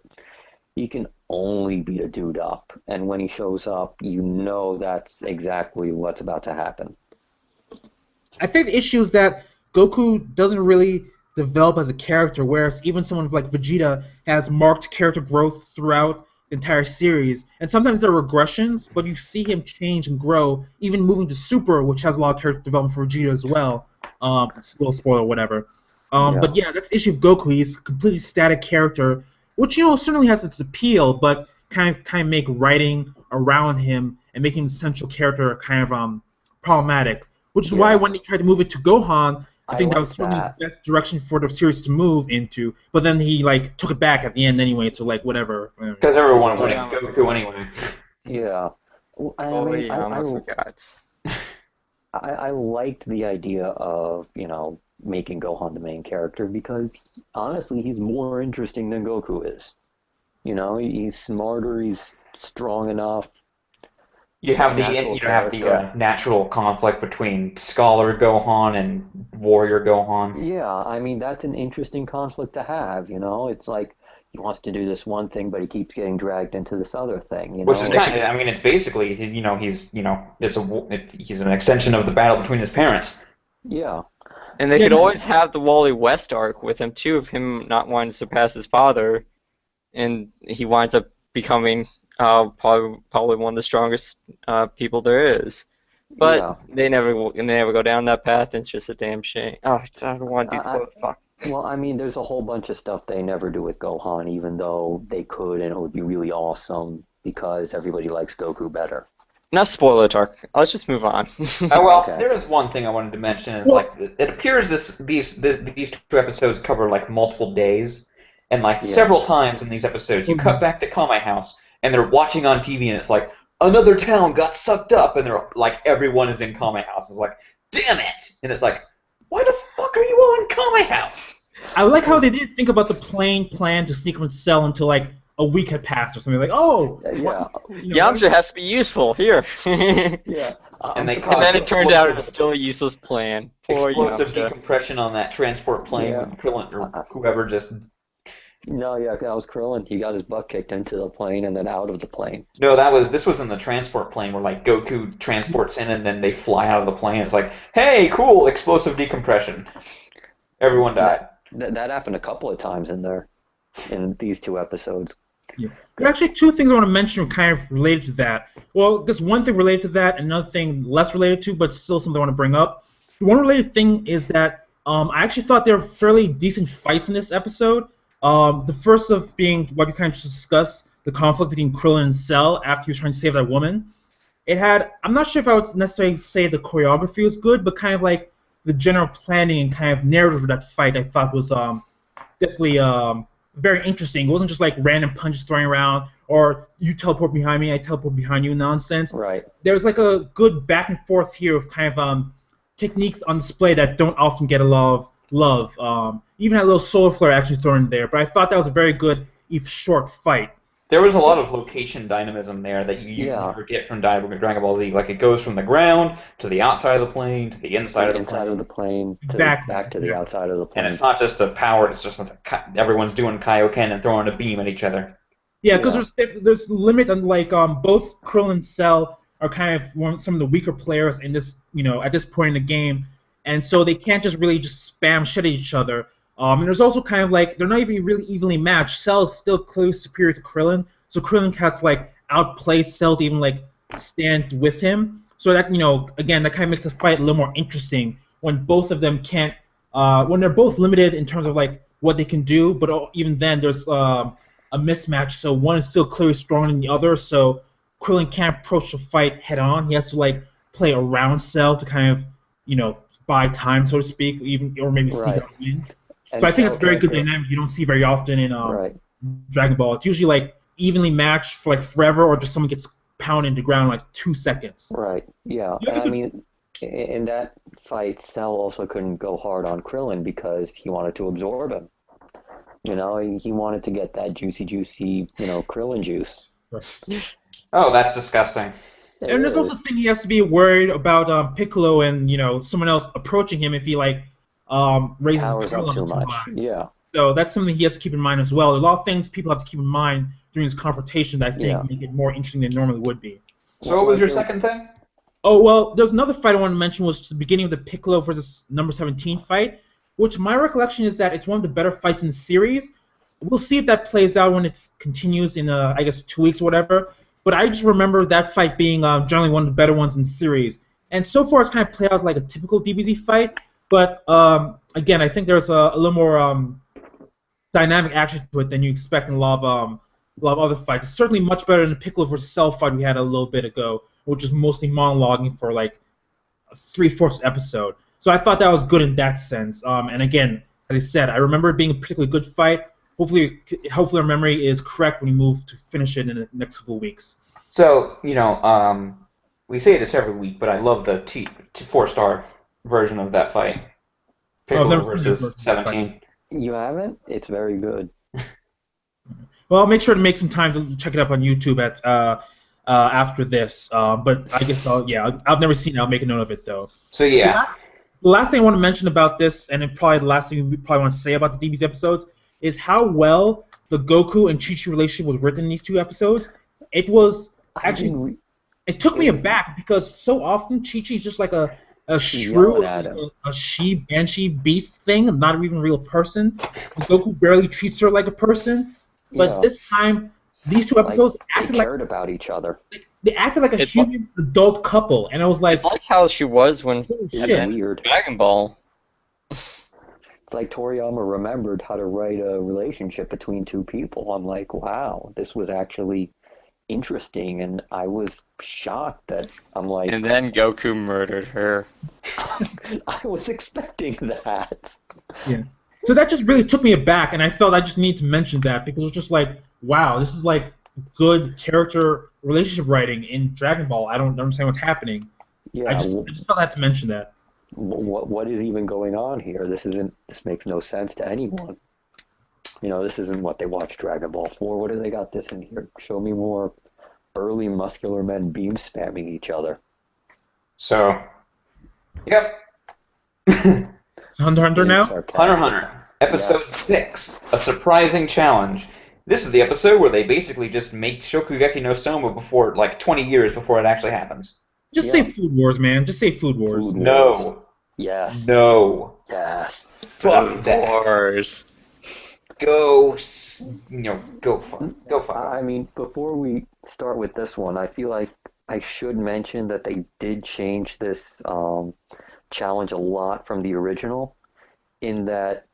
he can only beat a dude up. And when he shows up, that's exactly what's about to happen. I think the issue is that Goku doesn't really develop as a character, whereas even someone like Vegeta has marked character growth throughout the entire series. And sometimes there are regressions, but you see him change and grow, even moving to Super, which has a lot of character development for Vegeta as well. It's a little spoiler, whatever. But yeah, that's the issue of Goku. He's a completely static character, which certainly has its appeal, but kind of make writing around him and making the central character kind of problematic. Which is why when they tried to move it to Gohan, I think that was certainly the best direction for the series to move into. But then he took it back at the end anyway to whatever. Because everyone wanted Goku anyway. Yeah. Well, I liked the idea of making Gohan the main character because honestly he's more interesting than Goku is. He's smarter. He's strong enough. You have the natural conflict between Scholar Gohan and Warrior Gohan. Yeah, I mean that's an interesting conflict to have. It's like he wants to do this one thing, but he keeps getting dragged into this other thing. Which is kind of, I mean, it's basically he's he's an extension of the battle between his parents. Yeah. And they could always have the Wally West arc with him too, of him not wanting to surpass his father, and he winds up becoming probably one of the strongest people there is. But they never go down that path, and it's just a damn shame. Oh, I don't want to do fuck. Well, I mean, there's a whole bunch of stuff they never do with Gohan, even though they could, and it would be really awesome because everybody likes Goku better. Not spoiler talk. Let's just move on. There is one thing I wanted to mention. Is it appears these two episodes cover multiple days, and several times in these episodes you cut back to Kame House and they're watching on TV and it's like another town got sucked up and they're everyone is in Kame House. It's like, damn it! And it's like, why the fuck are you all in Kame House? I like how they didn't think about the plain plan to sneak him in Cell until a week had passed or something. Yamcha has to be useful here. Yeah. And then it turned out it was still a useless plan. Explosive decompression on that transport plane with Krillin or whoever just. No, that was Krillin. He got his butt kicked into the plane and then out of the plane. No, this was in the transport plane where Goku transports in and then they fly out of the plane. It's like, hey, cool, explosive decompression. Everyone died. That happened a couple of times in there. in these 2 episodes. Yeah. There are actually 2 things I want to mention kind of related to that. Well, there's one thing related to that, and another thing less related to, but still something I want to bring up. The one related thing is that I actually thought there were fairly decent fights in this episode. The first of being what we kind of just discussed, the conflict between Krillin and Cell after he was trying to save that woman. It had, I'm not sure if I would necessarily say the choreography was good, but kind of like the general planning and kind of narrative of that fight I thought was definitely very interesting. It wasn't just like random punches thrown around or you teleport behind me, I teleport behind you nonsense. Right. There was like a good back and forth here of kind of techniques on display that don't often get a lot of love. Even had a little solar flare actually thrown in there, but I thought that was a very good, if short fight. There was a lot of location dynamism there that you never get from Dragon Ball Z. Like, it goes from the ground to the outside of the plane to the inside of the plane. Exactly. Back to the outside of the plane. And it's not just a power, it's just everyone's doing Kaioken and throwing a beam at each other. Yeah, because there's limit on, like, both Krill and Cell are kind of some of the weaker players in this, at this point in the game, and so they can't just really just spam shit at each other. And there's also kind of like, they're not even really evenly matched. Cell is still clearly superior to Krillin, so Krillin has to like outplay Cell to even like stand with him. So that, again, that kind of makes the fight a little more interesting when both of them can't, when they're both limited in terms of like what they can do, but even then there's a mismatch. So one is still clearly stronger than the other. So Krillin can't approach the fight head on. He has to like play around Cell to kind of, buy time, so to speak, or maybe sneak out a win. So I think it's a very good dynamic you don't see very often in Dragon Ball. It's usually like evenly matched for like forever, or just someone gets pounded into the ground in like 2 seconds. Right. Yeah. And I mean, in that fight, Cell also couldn't go hard on Krillin because he wanted to absorb him. He wanted to get that juicy, Krillin juice. Oh, that's disgusting. And there's also the thing he has to be worried about Piccolo and someone else approaching him if he like raises his power level too high. Yeah. So that's something he has to keep in mind as well. There's a lot of things people have to keep in mind during this confrontation that I think make it more interesting than it normally would be. So what was your second thing? Oh, well, there's another fight I want to mention was the beginning of the Piccolo versus number 17 fight, which my recollection is that it's one of the better fights in the series. We'll see if that plays out when it continues in, I guess, 2 weeks or whatever. But I just remember that fight being generally one of the better ones in the series. And so far it's kind of played out like a typical DBZ fight. But again, I think there's a little more dynamic action to it than you expect in a lot of other fights. It's certainly much better than the Piccolo versus Cell fight we had a little bit ago, which was mostly monologuing for like 3/4 episode. So I thought that was good in that sense. And again, as I said, I remember it being a particularly good fight. Hopefully our memory is correct when we move to finish it in the next couple of weeks. So, we say this every week, but I love the 4-star version of that fight. Piccolo versus 17. You haven't? It's very good. Well, I'll make sure to make some time to check it up on YouTube after this. But I guess I've never seen it. I'll make a note of it, though. So, yeah. The last thing I want to mention about this, and probably the last thing we probably want to say about the DBZ episodes, is how well the Goku and Chi-Chi relationship was written in these 2 episodes. It was actually, it took me aback because so often Chi-Chi is just like a shrew, a she-banshee beast thing, not even a real person. And Goku barely treats her like a person. But this time, these 2 episodes they cared about each other. They acted like a human adult couple, and I was like, it's like how she was when weird. Dragon Ball. It's like Toriyama remembered how to write a relationship between 2 people. I'm like, wow, this was actually interesting, and I was shocked that I'm like... And then Goku murdered her. I was expecting that. Yeah. So that just really took me aback, and I felt I just need to mention that, because it was just like, wow, this is like good character relationship writing in Dragon Ball. I don't understand what's happening. Yeah, I just felt I had to mention that. What is even going on here? This makes no sense to anyone. This isn't what they watch Dragon Ball for. What do they got this in here? Show me more burly, muscular men beam spamming each other. So, yep. It's Hunter now? Hunter. Episode 6, A Surprising Challenge. This is the episode where they basically just make Shokugeki no Soma before, like, 20 years before it actually happens. Just say Food Wars, man. Just say Food Wars. No. Yes. No. Yes. Fuck that. Wars. go, go fuck I mean, before we start with this one, I feel like I should mention that they did change this challenge a lot from the original, in that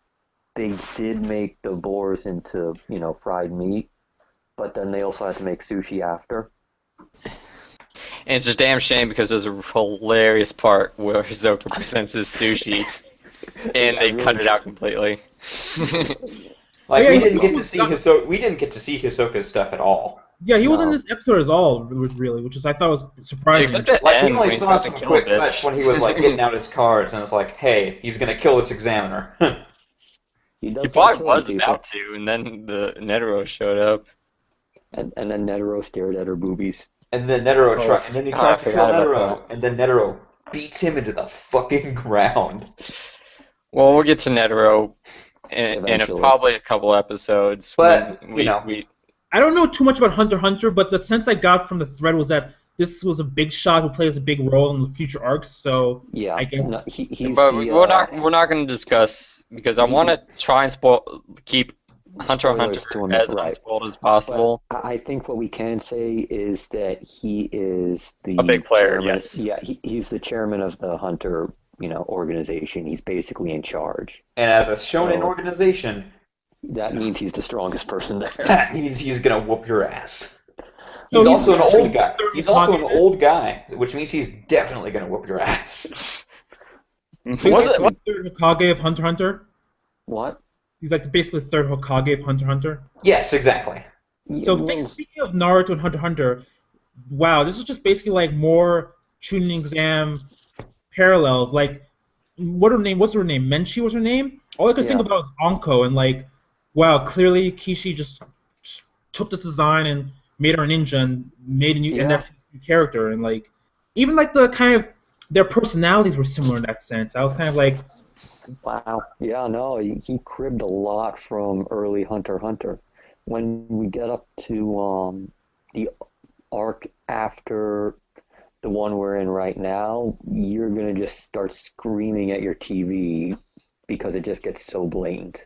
they did make the boars into, fried meat, but then they also had to make sushi after. And it's a damn shame because there's a hilarious part where Hisoka presents his sushi, and they cut it out completely. Like Yeah, we he's didn't get to almost see got- Hisoka's stuff at all. Yeah, he wasn't in No. this episode at all, really, which is I thought was surprising. Except at Like we end only when he's saw about to some kill quick a bitch. cuts when he was like getting out his cards, and it's like, hey, he's gonna kill this examiner. He He does probably killing was people. about to, and then the Netero showed up. And then Netero stared at her boobies. And then Netero Oh, and then he God, tries I to kill forgot about Netero, and then Netero beats him into the fucking ground. Well, we'll get to Netero in Eventually. probably a couple episodes. But, when we I don't know too much about Hunter x Hunter, but the sense I got from the thread was that this was a big shot who plays a big role in the future arcs. So Yeah, I guess. no, he's but the, we're not going to discuss because I want to try and keep Hunter x Hunter spoilers to him, as right. unspoiled as possible. But I think what we can say is that he is the A big player, chairman. yes. Yeah, he's the chairman of the Hunter, organization. He's basically in charge. And as a shonen So- organization, That means he's the strongest person there. that means he's gonna whoop your ass. No, He's he's also an actually old guy. third He's also an Hokage. old guy, which means he's definitely gonna whoop your ass. So he's Was like it- the third Hokage of Hunter x Hunter. What? He's like basically the third Hokage of Hunter x Hunter. Yes, exactly. So Well, speaking of Naruto and Hunter x Hunter, wow, this is just basically like more Chunin exam parallels. Like, what's her name? Menchi was her name? All I could think Yeah. about was Anko, and like, wow, clearly Kishi just took the design and made her a ninja and made a new Yeah. and that's his new character, and like, even like the kind of their personalities were similar in that sense. I was kind of like, wow. Yeah, no, he cribbed a lot from early Hunter x Hunter. When we get up to the arc after the one we're in right now, you're gonna just start screaming at your TV because it just gets so blatant.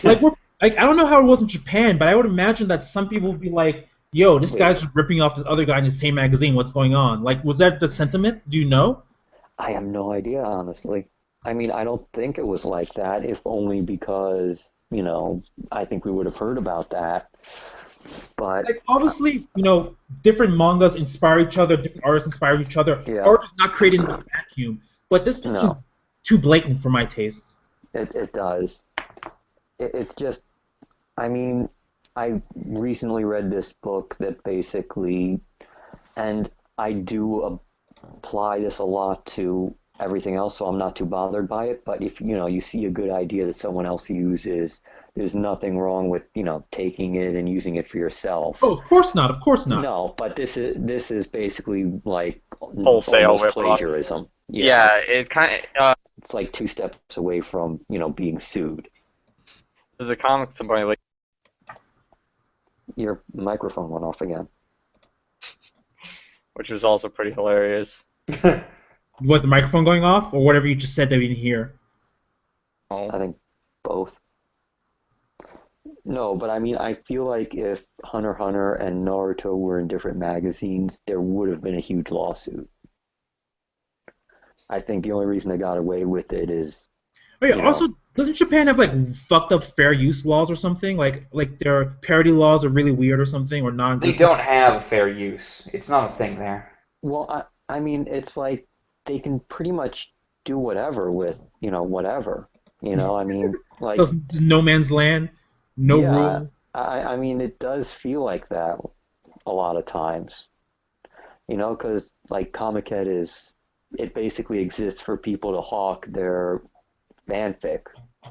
like I don't know how it was in Japan, but I would imagine that some people would be like, "Yo, this guy's just ripping off this other guy in the same magazine. What's going on?" Like, was that the sentiment? Do you know? I have no idea, honestly. I mean, I don't think it was like that, if only because, I think we would have heard about that. But Like, obviously, different mangas inspire each other, different artists inspire each other. Yeah. Art is not created in a vacuum, but this just seems No. too blatant for my tastes. it does. It's just, I mean, I recently read this book that basically, and I do apply this a lot to everything else, so I'm not too bothered by it. But if you see a good idea that someone else uses, there's nothing wrong with taking it and using it for yourself. Oh, of course not. Of course not. No, but this is basically like Wholesale almost rip-off. plagiarism. Yeah, it kind of. It's like two steps away from being sued. There's a comic somebody like Your microphone went off again. which was also pretty hilarious. What, the microphone going off, or whatever you just said that we didn't hear? Oh. I think both. No, but I mean, I feel like if Hunter x Hunter and Naruto were in different magazines, there would have been a huge lawsuit. I think the only reason they got away with it is, Oh, yeah, You know. also, doesn't Japan have like fucked up fair use laws or something? Like their parody laws are really weird or something, or They non-existent? don't have fair use. It's not a thing there. well, I mean, it's like they can pretty much do whatever with, whatever. I mean, like, So it's just no man's land, no yeah, rule. I mean, it does feel like that a lot of times. Because like Comic-Con it basically exists for people to hawk their fanfic.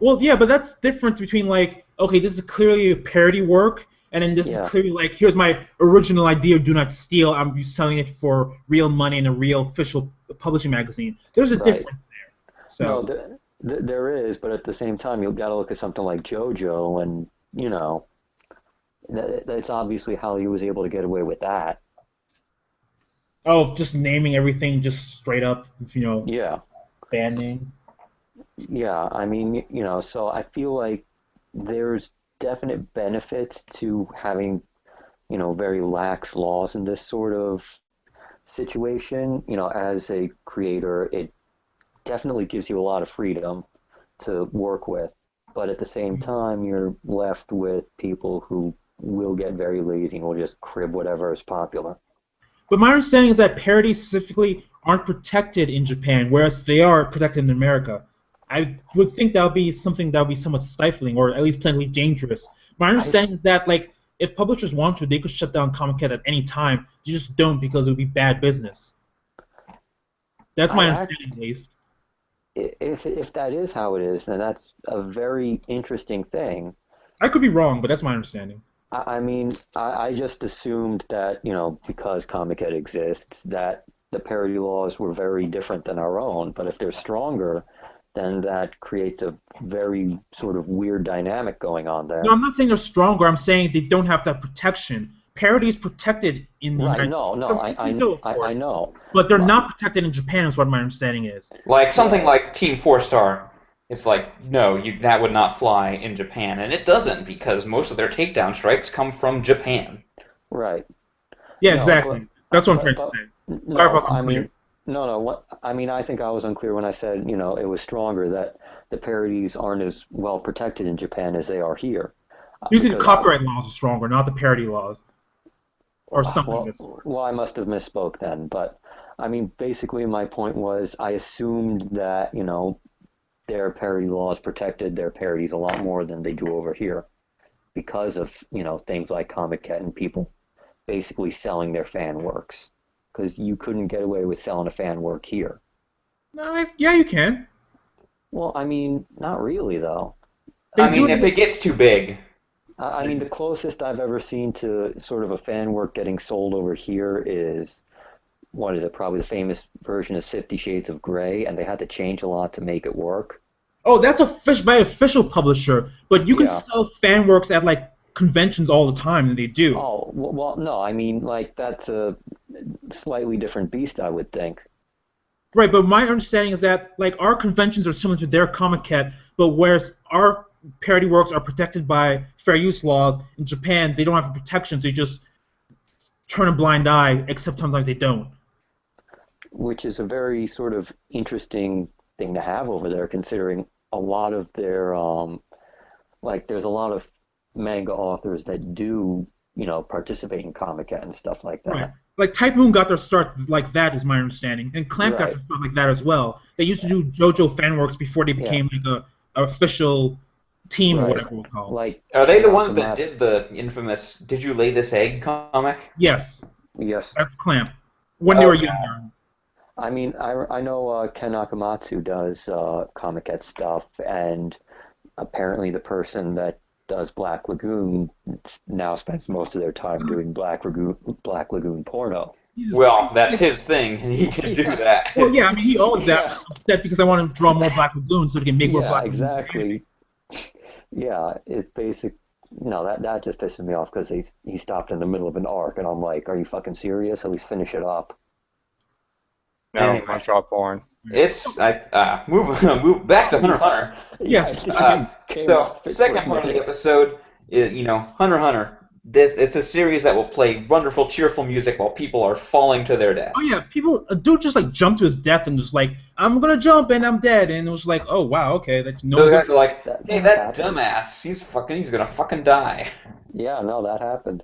Well, yeah, but that's different between like, okay, this is clearly a parody work, and then this Yeah. is clearly like, here's my original idea, do not steal. I'm selling it for real money in a real official publishing magazine. There's a Right. difference there. So No, there is, but at the same time, you've got to look at something like JoJo, and that's obviously how he was able to get away with that. oh, just naming everything just straight up, Yeah, band names. yeah. I mean, so I feel like there's definite benefits to having, very lax laws in this sort of situation. As a creator, it definitely gives you a lot of freedom to work with. But at the same time, you're left with people who will get very lazy and will just crib whatever is popular. But my understanding is that parodies specifically aren't protected in Japan, whereas they are protected in America. I would think that would be something that would be somewhat stifling, or at least potentially dangerous. My understanding is that, like, if publishers want to, they could shut down Comic Cat at any time. You just don't, because it would be bad business. That's my understanding, at least. If that is how it is, then that's a very interesting thing. I could be wrong, but that's my understanding. I mean, I just assumed that, because Comic Cat exists, that the parody laws were very different than our own. But if they're stronger, then that creates a very sort of weird dynamic going on there. No, I'm not saying they're stronger. I'm saying they don't have that protection. Parody is protected in the United States. I know. But they're not protected in Japan, is what my understanding is. Like something like Team 4-Star. It's like, no, that would not fly in Japan. And it doesn't, because most of their takedown strikes come from Japan. Right. Yeah, exactly. That's what I'm trying to say. Sorry if I was unclear. I think I was unclear when I said, it was stronger, that the parodies aren't as well protected in Japan as they are here. Usually the copyright laws are stronger, not the parody laws. Or something. Well, I must have misspoke then, but basically my point was I assumed that, their parody laws protected their parodies a lot more than they do over here because of, things like Comic Cat and people basically selling their fan works. Because you couldn't get away with selling a fan work here. No, yeah, you can. Well, not really, though. If it gets too big. The closest I've ever seen to sort of a fan work getting sold over here is, what is it, probably the famous version is 50 Shades of Grey, and they had to change a lot to make it work. Oh, that's by official publisher, but you can sell fan works at, like, conventions all the time, and they do. Oh, well, no, that's a slightly different beast, I would think. Right, but my understanding is that, like, our conventions are similar to their Comic Cat, but whereas our parody works are protected by fair use laws, in Japan, they don't have protection, so they just turn a blind eye, except sometimes they don't. Which is a very sort of interesting thing to have over there, considering a lot of their, there's a lot of manga authors that do, participate in Comic Cat and stuff like that. Right. Like Type Moon got their start like that, is my understanding, and Clamp got their start like that as well. They used to do JoJo fan works before they became like a official team or whatever we'll call it. Are they the ones that did the infamous "Did You Lay This Egg" comic? Yes. Yes. That's Clamp. When they were younger. I know Ken Akamatsu does Comic Cat stuff, and apparently the person that does Black Lagoon now spends most of their time doing Black Lagoon porno. Well, that's his thing, and he can do that. Well, yeah, he owns that instead because I want to draw more Black Lagoon so he can make more Black Lagoon. Exactly. Yeah, it's basic. No, that just pisses me off because he stopped in the middle of an arc, and I'm like, are you fucking serious? At least finish it up. No, I draw porn. It's move back to Hunter x Hunter. Yes. So second part of the episode, Hunter x Hunter. It's a series that will play wonderful, cheerful music while people are falling to their death. Oh yeah, a dude just like jumped to his death and just like, I'm gonna jump and I'm dead, and it was like, oh wow, okay, that's no. Those guys are like, hey, that dumbass, he's gonna fucking die. Yeah, no, that happened,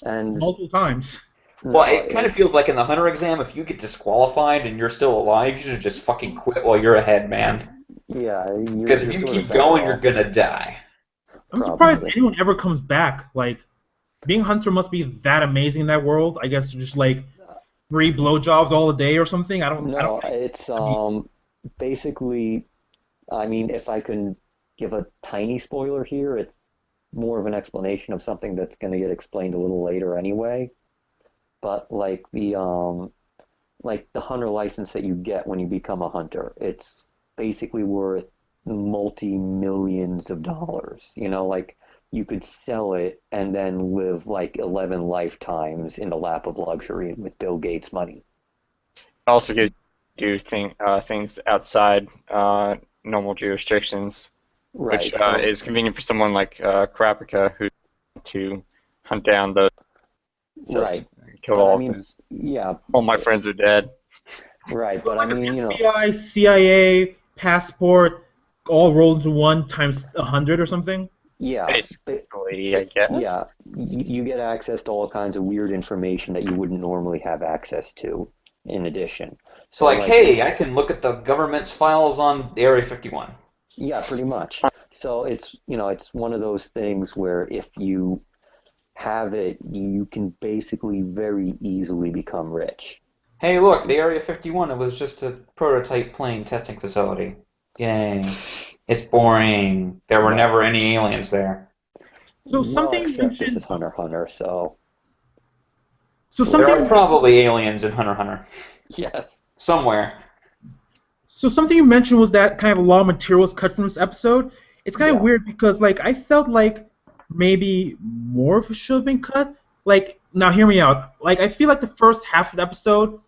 and multiple times. Well, it kind of feels like in the Hunter exam, if you get disqualified and you're still alive, you should just fucking quit while you're ahead, man. Yeah. Because if you keep going, you're gonna die. I'm surprised anyone ever comes back. Like, being Hunter must be that amazing in that world. I guess just like 3 blowjobs all a day or something. I don't know. It's basically, if I can give a tiny spoiler here, it's more of an explanation of something that's going to get explained a little later anyway. But like the hunter license that you get when you become a hunter, it's basically worth multi-millions of dollars. You could sell it and then live like 11 lifetimes in the lap of luxury with Bill Gates' money. It also gives you things outside normal jurisdictions. which is convenient for someone like Kurapika who to hunt down those. Right. Kill all of those. Yeah. All my friends are dead. Right, but I mean, FBI, CIA, passport, all rolled into one times 100 or something. Yeah. Basically, I guess. Yeah, you get access to all kinds of weird information that you wouldn't normally have access to. In addition, so like, hey, I can look at the government's files on Area 51. Yeah, pretty much. So it's it's one of those things where if you have it, you can basically very easily become rich. Hey, look, the Area 51, it was just a prototype plane testing facility. Yay. It's boring. There were never any aliens there. So something except this is Hunter x Hunter, so there are probably aliens in Hunter x Hunter. Yes. Somewhere. So something you mentioned was that kind of a lot of material was cut from this episode. It's kind of weird because, like, I felt like maybe more of it should have been cut. Like, now hear me out. Like, I feel like the first half of the episode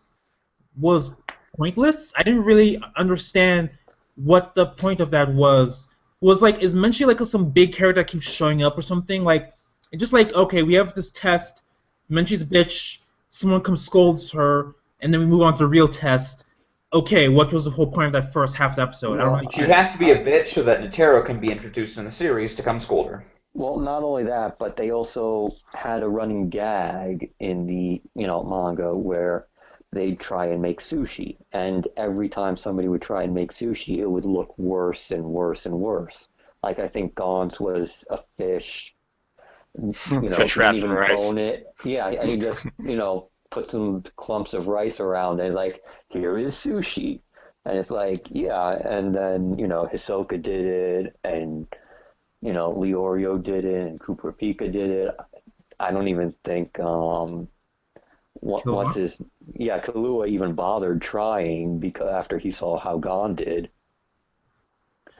was pointless. I didn't really understand what the point of that was. Was like, is Menchie like some big character that keeps showing up or something? Like, it's just like, okay, we have this test. Menchie's a bitch. Someone comes scolds her, and then we move on to the real test. Okay, what was the whole point of that first half of the episode? I don't know. She has to be a bitch so that Netero can be introduced in the series to come scold her. Well, not only that, but they also had a running gag in the manga where they'd try and make sushi, and every time somebody would try and make sushi, it would look worse and worse and worse. Like, I think Gaunt's was a fish. Fish wrapped in rice. Bone it. Yeah, and he just put some clumps of rice around, and it's like, here is sushi, and it's like, yeah, and then Hisoka did it, and Leorio did it, and Cooper Pika did it. I don't even think Kahlua even bothered trying because after he saw how Gon did.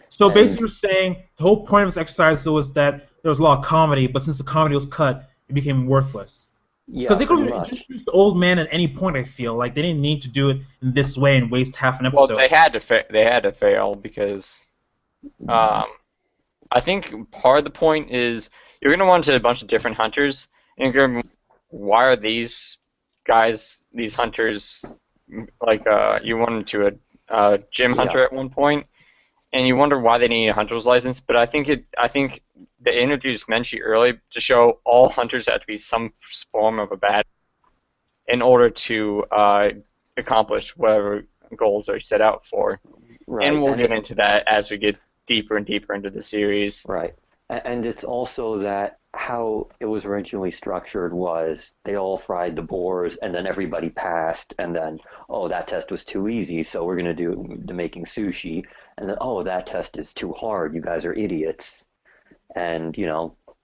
So basically, you're saying the whole point of this exercise was that there was a lot of comedy, but since the comedy was cut, it became worthless. Yeah, because they could have introduced the old man at any point. I feel like they didn't need to do it in this way and waste half an episode. Well, they had to fail because I think part of the point is you're gonna want to a bunch of different hunters, and you're gonna why are these guys, these hunters, like you wanted to a gym hunter at one point, and you wonder why they need a hunter's license. But I think they introduced Menchie early to show all hunters have to be some form of a bad in order to accomplish whatever goals are set out for. Right. And we'll get into that as we get deeper and deeper into the series. Right. And it's also that how it was originally structured was they all fried the boars and then everybody passed, and then, oh, that test was too easy, so we're going to do the making sushi, and then, oh, that test is too hard, you guys are idiots. And,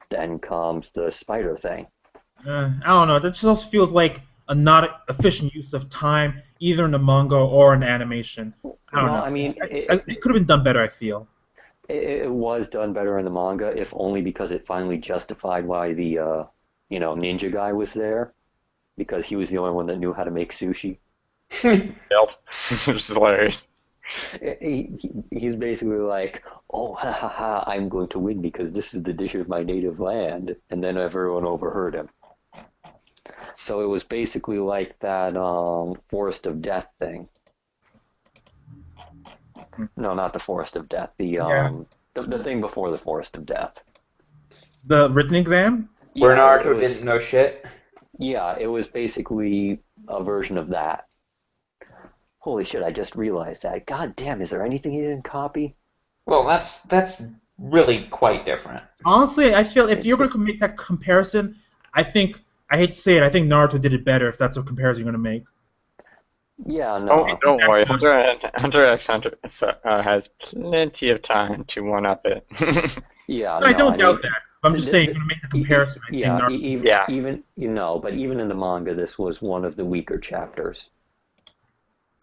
then comes the spider thing. I don't know, that just feels like a not efficient use of time, either in the manga or in animation. I don't know. I mean, it could have been done better, I feel. It was done better in the manga, if only because it finally justified why the, ninja guy was there, because he was the only one that knew how to make sushi. Yep, it was hilarious. He's basically like, oh, ha ha ha, I'm going to win because this is the dish of my native land, and then everyone overheard him. So it was basically like that Forest of Death thing. No, not the Forest of Death. The thing before the Forest of Death. The written exam? Where Naruto didn't know shit? Yeah, it was basically a version of that. Holy shit, I just realized that. God damn, is there anything he didn't copy? Well, that's really quite different. Honestly, I feel if you're going to make that comparison, I hate to say it, I think Naruto did it better if that's a comparison you're going to make. Yeah, no. Oh, don't worry. Hunter x Hunter has plenty of time to one-up it. Yeah, I don't doubt that. I'm just saying, you're going to make the comparison. Even but even in the manga, this was one of the weaker chapters.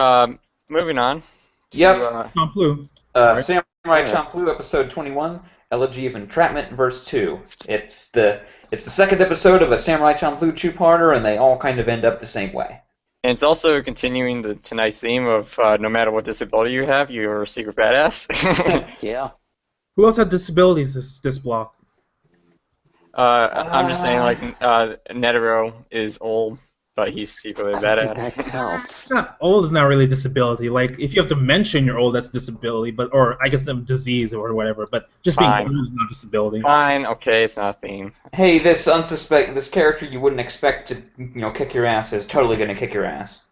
Moving on. Yep. Champloo. Samurai Champloo, episode 21, Elegy of Entrapment, verse 2. It's the second episode of a Samurai Champloo two-parter, and they all kind of end up the same way. And it's also continuing tonight's theme of no matter what disability you have, you're a secret badass. Yeah. Who else had disabilities this block? I'm just saying, like, Netero is old, but he's secretly I don't bad think at that it. counts. It's not old is not really a disability. Like if you have dementia and you're old, that's disability. But or I guess some disease or whatever. But just being Fine. old is not disability. Fine, okay, it's not a theme. Hey, this character you wouldn't expect to, kick your ass is totally gonna kick your ass.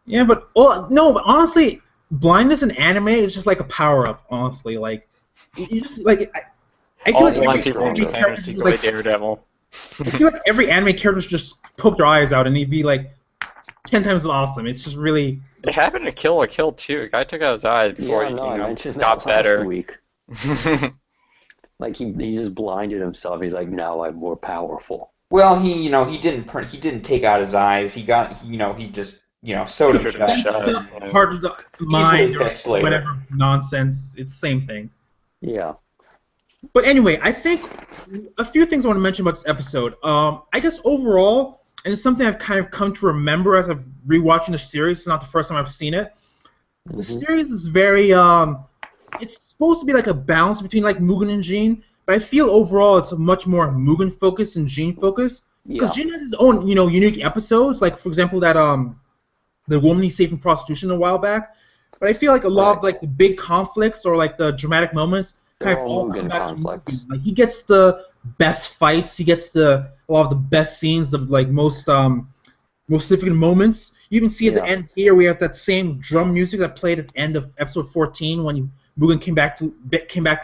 Yeah, but well, no, but honestly, blindness in anime is just like a power up. Honestly, like you just like I feel All like blind every people anime became character just, secretly like Daredevil. I feel like every anime character just poke their eyes out and he'd be like 10 times as awesome. It's just really. It happened to Kill la Kill too. A guy took out his eyes before Yeah, no, I mentioned that got last better. week. Like he just blinded himself. He's like, now I'm more powerful. Well, he didn't take out his eyes. He just sewed them Should shut. have shut. The heart of the Easily mind or fixed later. whatever nonsense. It's the same thing. Yeah. But anyway, I think a few things I want to mention about this episode. I guess overall, and it's something I've kind of come to remember as I've rewatching the series. It's not the first time I've seen it. The series is very it's supposed to be like a balance between like Mugen and Jean, but I feel overall it's a much more Mugen focused and Jean focused. Because Jean has his own unique episodes. Like for example that the woman he saved from prostitution a while back. But I feel like a lot of like the big conflicts or like the dramatic moments kind of all come back to Mugen. Like he gets the best fights, he gets a lot of the best scenes, the like most significant moments. You even see at the end here we have that same drum music that played at the end of episode 14 when Mugen came back to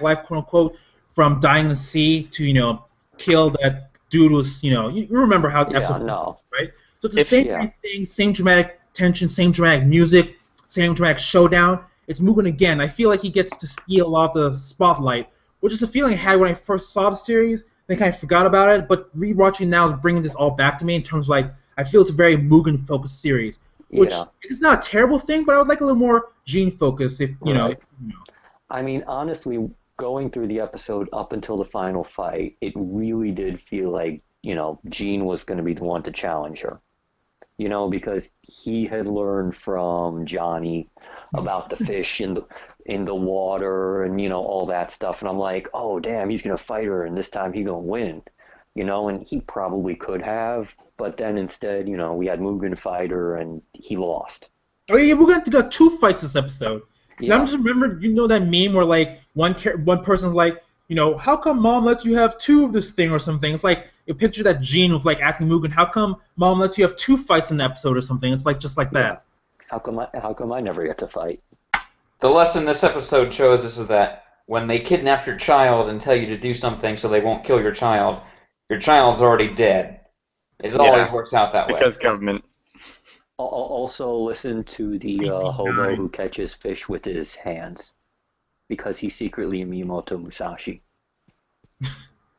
life, quote unquote, from dying in the sea to kill that dude who's you remember how episode 14, right? So it's the same thing, same dramatic tension, same dramatic music, same dramatic showdown. It's Mugen again. I feel like he gets to steal a lot of the spotlight, which is a feeling I had when I first saw the series. I think I forgot about it, but rewatching now is bringing this all back to me in terms of like I feel it's a very Mugen-focused series, which is not a terrible thing, but I would like a little more Jean-focused. If you know. I mean, honestly, going through the episode up until the final fight, it really did feel like Jean was going to be the one to challenge her. Because he had learned from Johnny about the fish in the water and all that stuff, and I'm like, oh damn, he's gonna fight her, and this time he's gonna win, and he probably could have, but then instead, we had Mugen fight her and he lost. Oh yeah, we're going to got 2 fights this episode. Yeah. I'm just remember, that meme where like one person's like, how come mom lets you have 2 of this thing or something? It's like you picture that Jean was like asking Mugen, how come mom lets you have 2 fights in an episode or something? It's like just like that. How come I never get to fight? The lesson this episode shows us is that when they kidnap your child and tell you to do something so they won't kill your child's already dead. It always works out that way. Because government. Also, listen to the hobo who catches fish with his hands, because he's secretly a Miyamoto Musashi.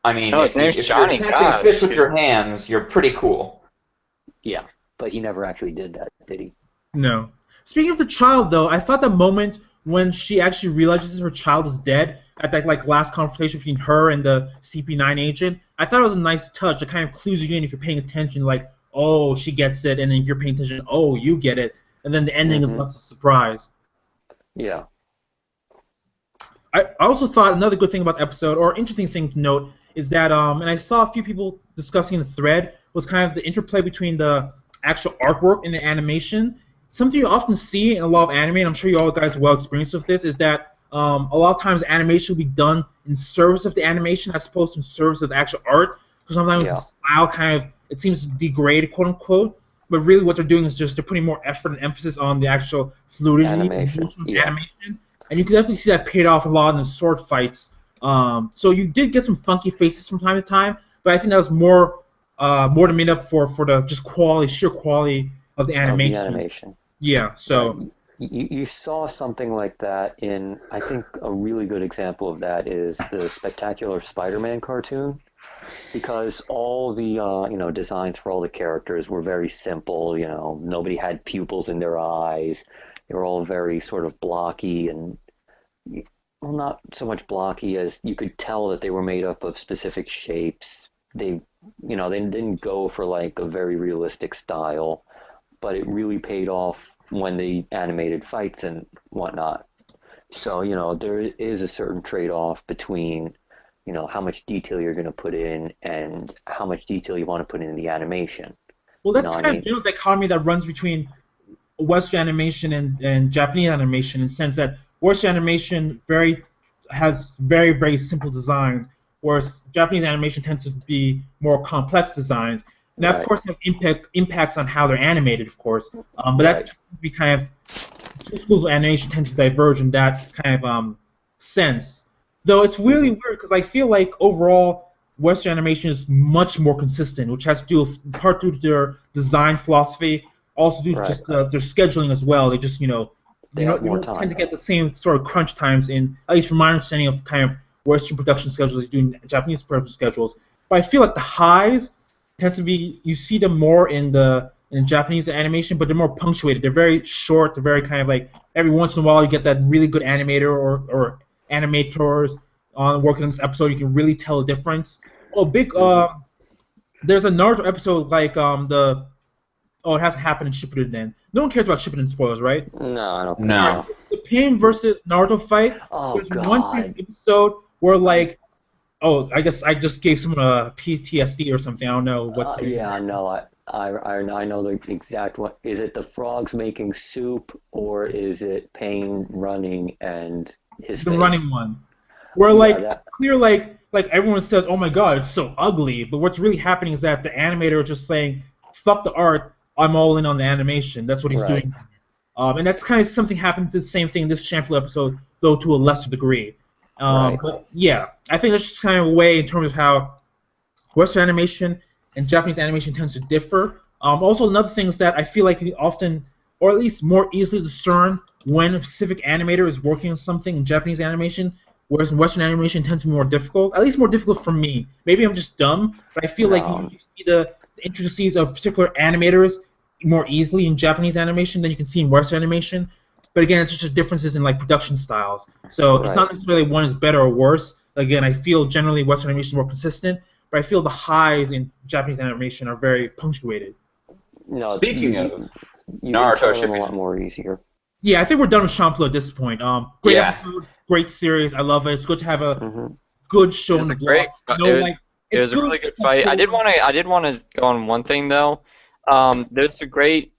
I mean, if you're catching fish with your hands, you're pretty cool. Yeah, but he never actually did that, did he? No. Speaking of the child, though, I thought the moment when she actually realizes her child is dead at that like last confrontation between her and the CP9 agent, I thought it was a nice touch. It kind of clues you in if you're paying attention, like, oh, she gets it, and then if you're paying attention, oh, you get it, and then the ending is less a surprise. Yeah. I also thought another good thing about the episode, or interesting thing to note, is that, and I saw a few people discussing the thread, was kind of the interplay between the actual artwork and the animation. Something you often see in a lot of anime, and I'm sure you all guys are well experienced with this, is that a lot of times animation will be done in service of the animation as opposed to in service of the actual art. So sometimes the style kind of, it seems degrade, quote unquote, but really what they're doing is just they're putting more effort and emphasis on the actual fluidity animation. And you can definitely see that paid off a lot in the sword fights. So you did get some funky faces from time to time, but I think that was more to make up for the just sheer quality of the animation. Yeah, so you saw something like that in, I think a really good example of that is the Spectacular Spider-Man cartoon, because all the designs for all the characters were very simple. Nobody had pupils in their eyes. They were all very sort of blocky, and well, not so much blocky as you could tell that they were made up of specific shapes. They didn't go for like a very realistic style, but it really paid off when they animated fights and whatnot. So, there is a certain trade-off between, how much detail you're going to put in and how much detail you want to put in the animation. Well, that's kind of the dichotomy that runs between Western animation and Japanese animation, in the sense that Western animation has very, very simple designs, whereas Japanese animation tends to be more complex designs. And that, of course, has impacts on how they're animated, of course. But that we kind of two schools of animation tend to diverge in that kind of sense. Though it's really weird because I feel like overall Western animation is much more consistent, which has to do with part due to their design philosophy, also due to just their scheduling as well. They just, you don't tend to get the same sort of crunch times in, at least from my understanding of kind of Western production schedules as you do in Japanese production schedules. But I feel like the highs tend to be, you see them more in Japanese animation, but they're more punctuated. They're very short. They're very kind of like every once in a while you get that really good animator or animators on working on this episode. You can really tell the difference. There's a Naruto episode like it hasn't happened in Shippuden then. No one cares about Shippuden spoilers, right? No, I don't think so. The Pain versus Naruto fight. There's one episode where I guess I just gave someone a PTSD or something. I don't know what's. Yeah, no, I know the exact one. Is it the frogs making soup, or is it Pain running and his the face? Running one, where clear like everyone says, oh my god, it's so ugly, but what's really happening is that the animator is just saying, fuck the art, I'm all in on the animation. That's what he's doing. And that's kind of something happened to the same thing in this Shampoo episode, though to a lesser degree. But yeah, I think that's just kind of a way in terms of how Western animation and Japanese animation tends to differ. Also, another thing is that I feel like we often, or at least more easily discern when a specific animator is working on something in Japanese animation, whereas in Western animation it tends to be more difficult. At least more difficult for me. Maybe I'm just dumb, but I feel like you see the intricacies of particular animators more easily in Japanese animation than you can see in Western animation. But again, it's just differences in production styles. So it's not necessarily one is better or worse. Again, I feel generally Western animation is more consistent, but I feel the highs in Japanese animation are very punctuated. No, Speaking of Naruto, should be a lot more easier. Yeah, I think we're done with Shampoo at this point. Great episode, great series. I love it. It's good to have a good show in the block. It was a really good fight. I did want to go on one thing though. There's a great.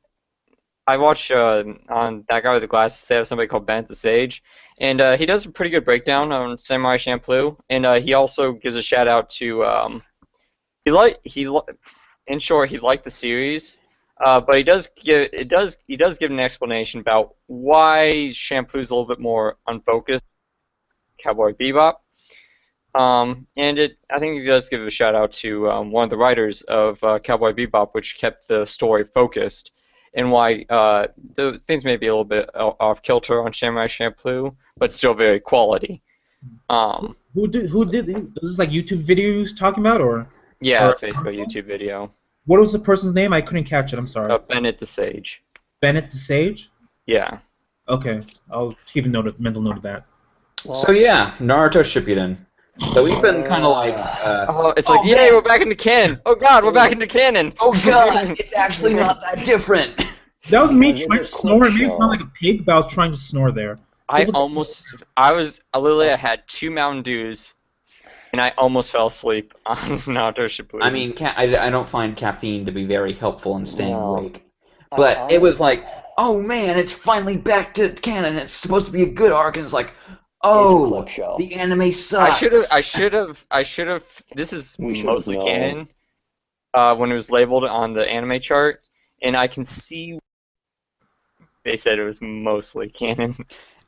I watch on That Guy with the Glasses. They have somebody called Bennett the Sage, and he does a pretty good breakdown on Samurai Champloo. And he also gives a shout out to in short, he liked the series, but he does give an explanation about why Champloo's a little bit more unfocused. Cowboy Bebop. I think he does give a shout out to one of the writers of Cowboy Bebop, which kept the story focused, and why the things may be a little bit off kilter on Samurai Champloo, but still very quality. Who did this? Like YouTube videos talking about, or? Yeah, it's basically a YouTube video. What was the person's name? I couldn't catch it. I'm sorry. Bennett the Sage. Bennett the Sage? Yeah. Okay, I'll keep a mental note of that. So yeah, Naruto Shippuden. So we've been kind of like. Yay, we're back into canon. Oh God, we're back into canon. Oh God, it's actually not that different. That was me trying to snore. It made it sound like a pig, but I was trying to snore there. I had 2 Mountain Dews, and I almost fell asleep on Naruto Shippuden. I mean, I don't find caffeine to be very helpful in staying awake. But it was like, oh man, it's finally back to canon. It's supposed to be a good arc, and it's like, oh, the anime sucks. I should have. This is mostly canon. When it was labeled on the anime chart, and I can see they said it was mostly canon.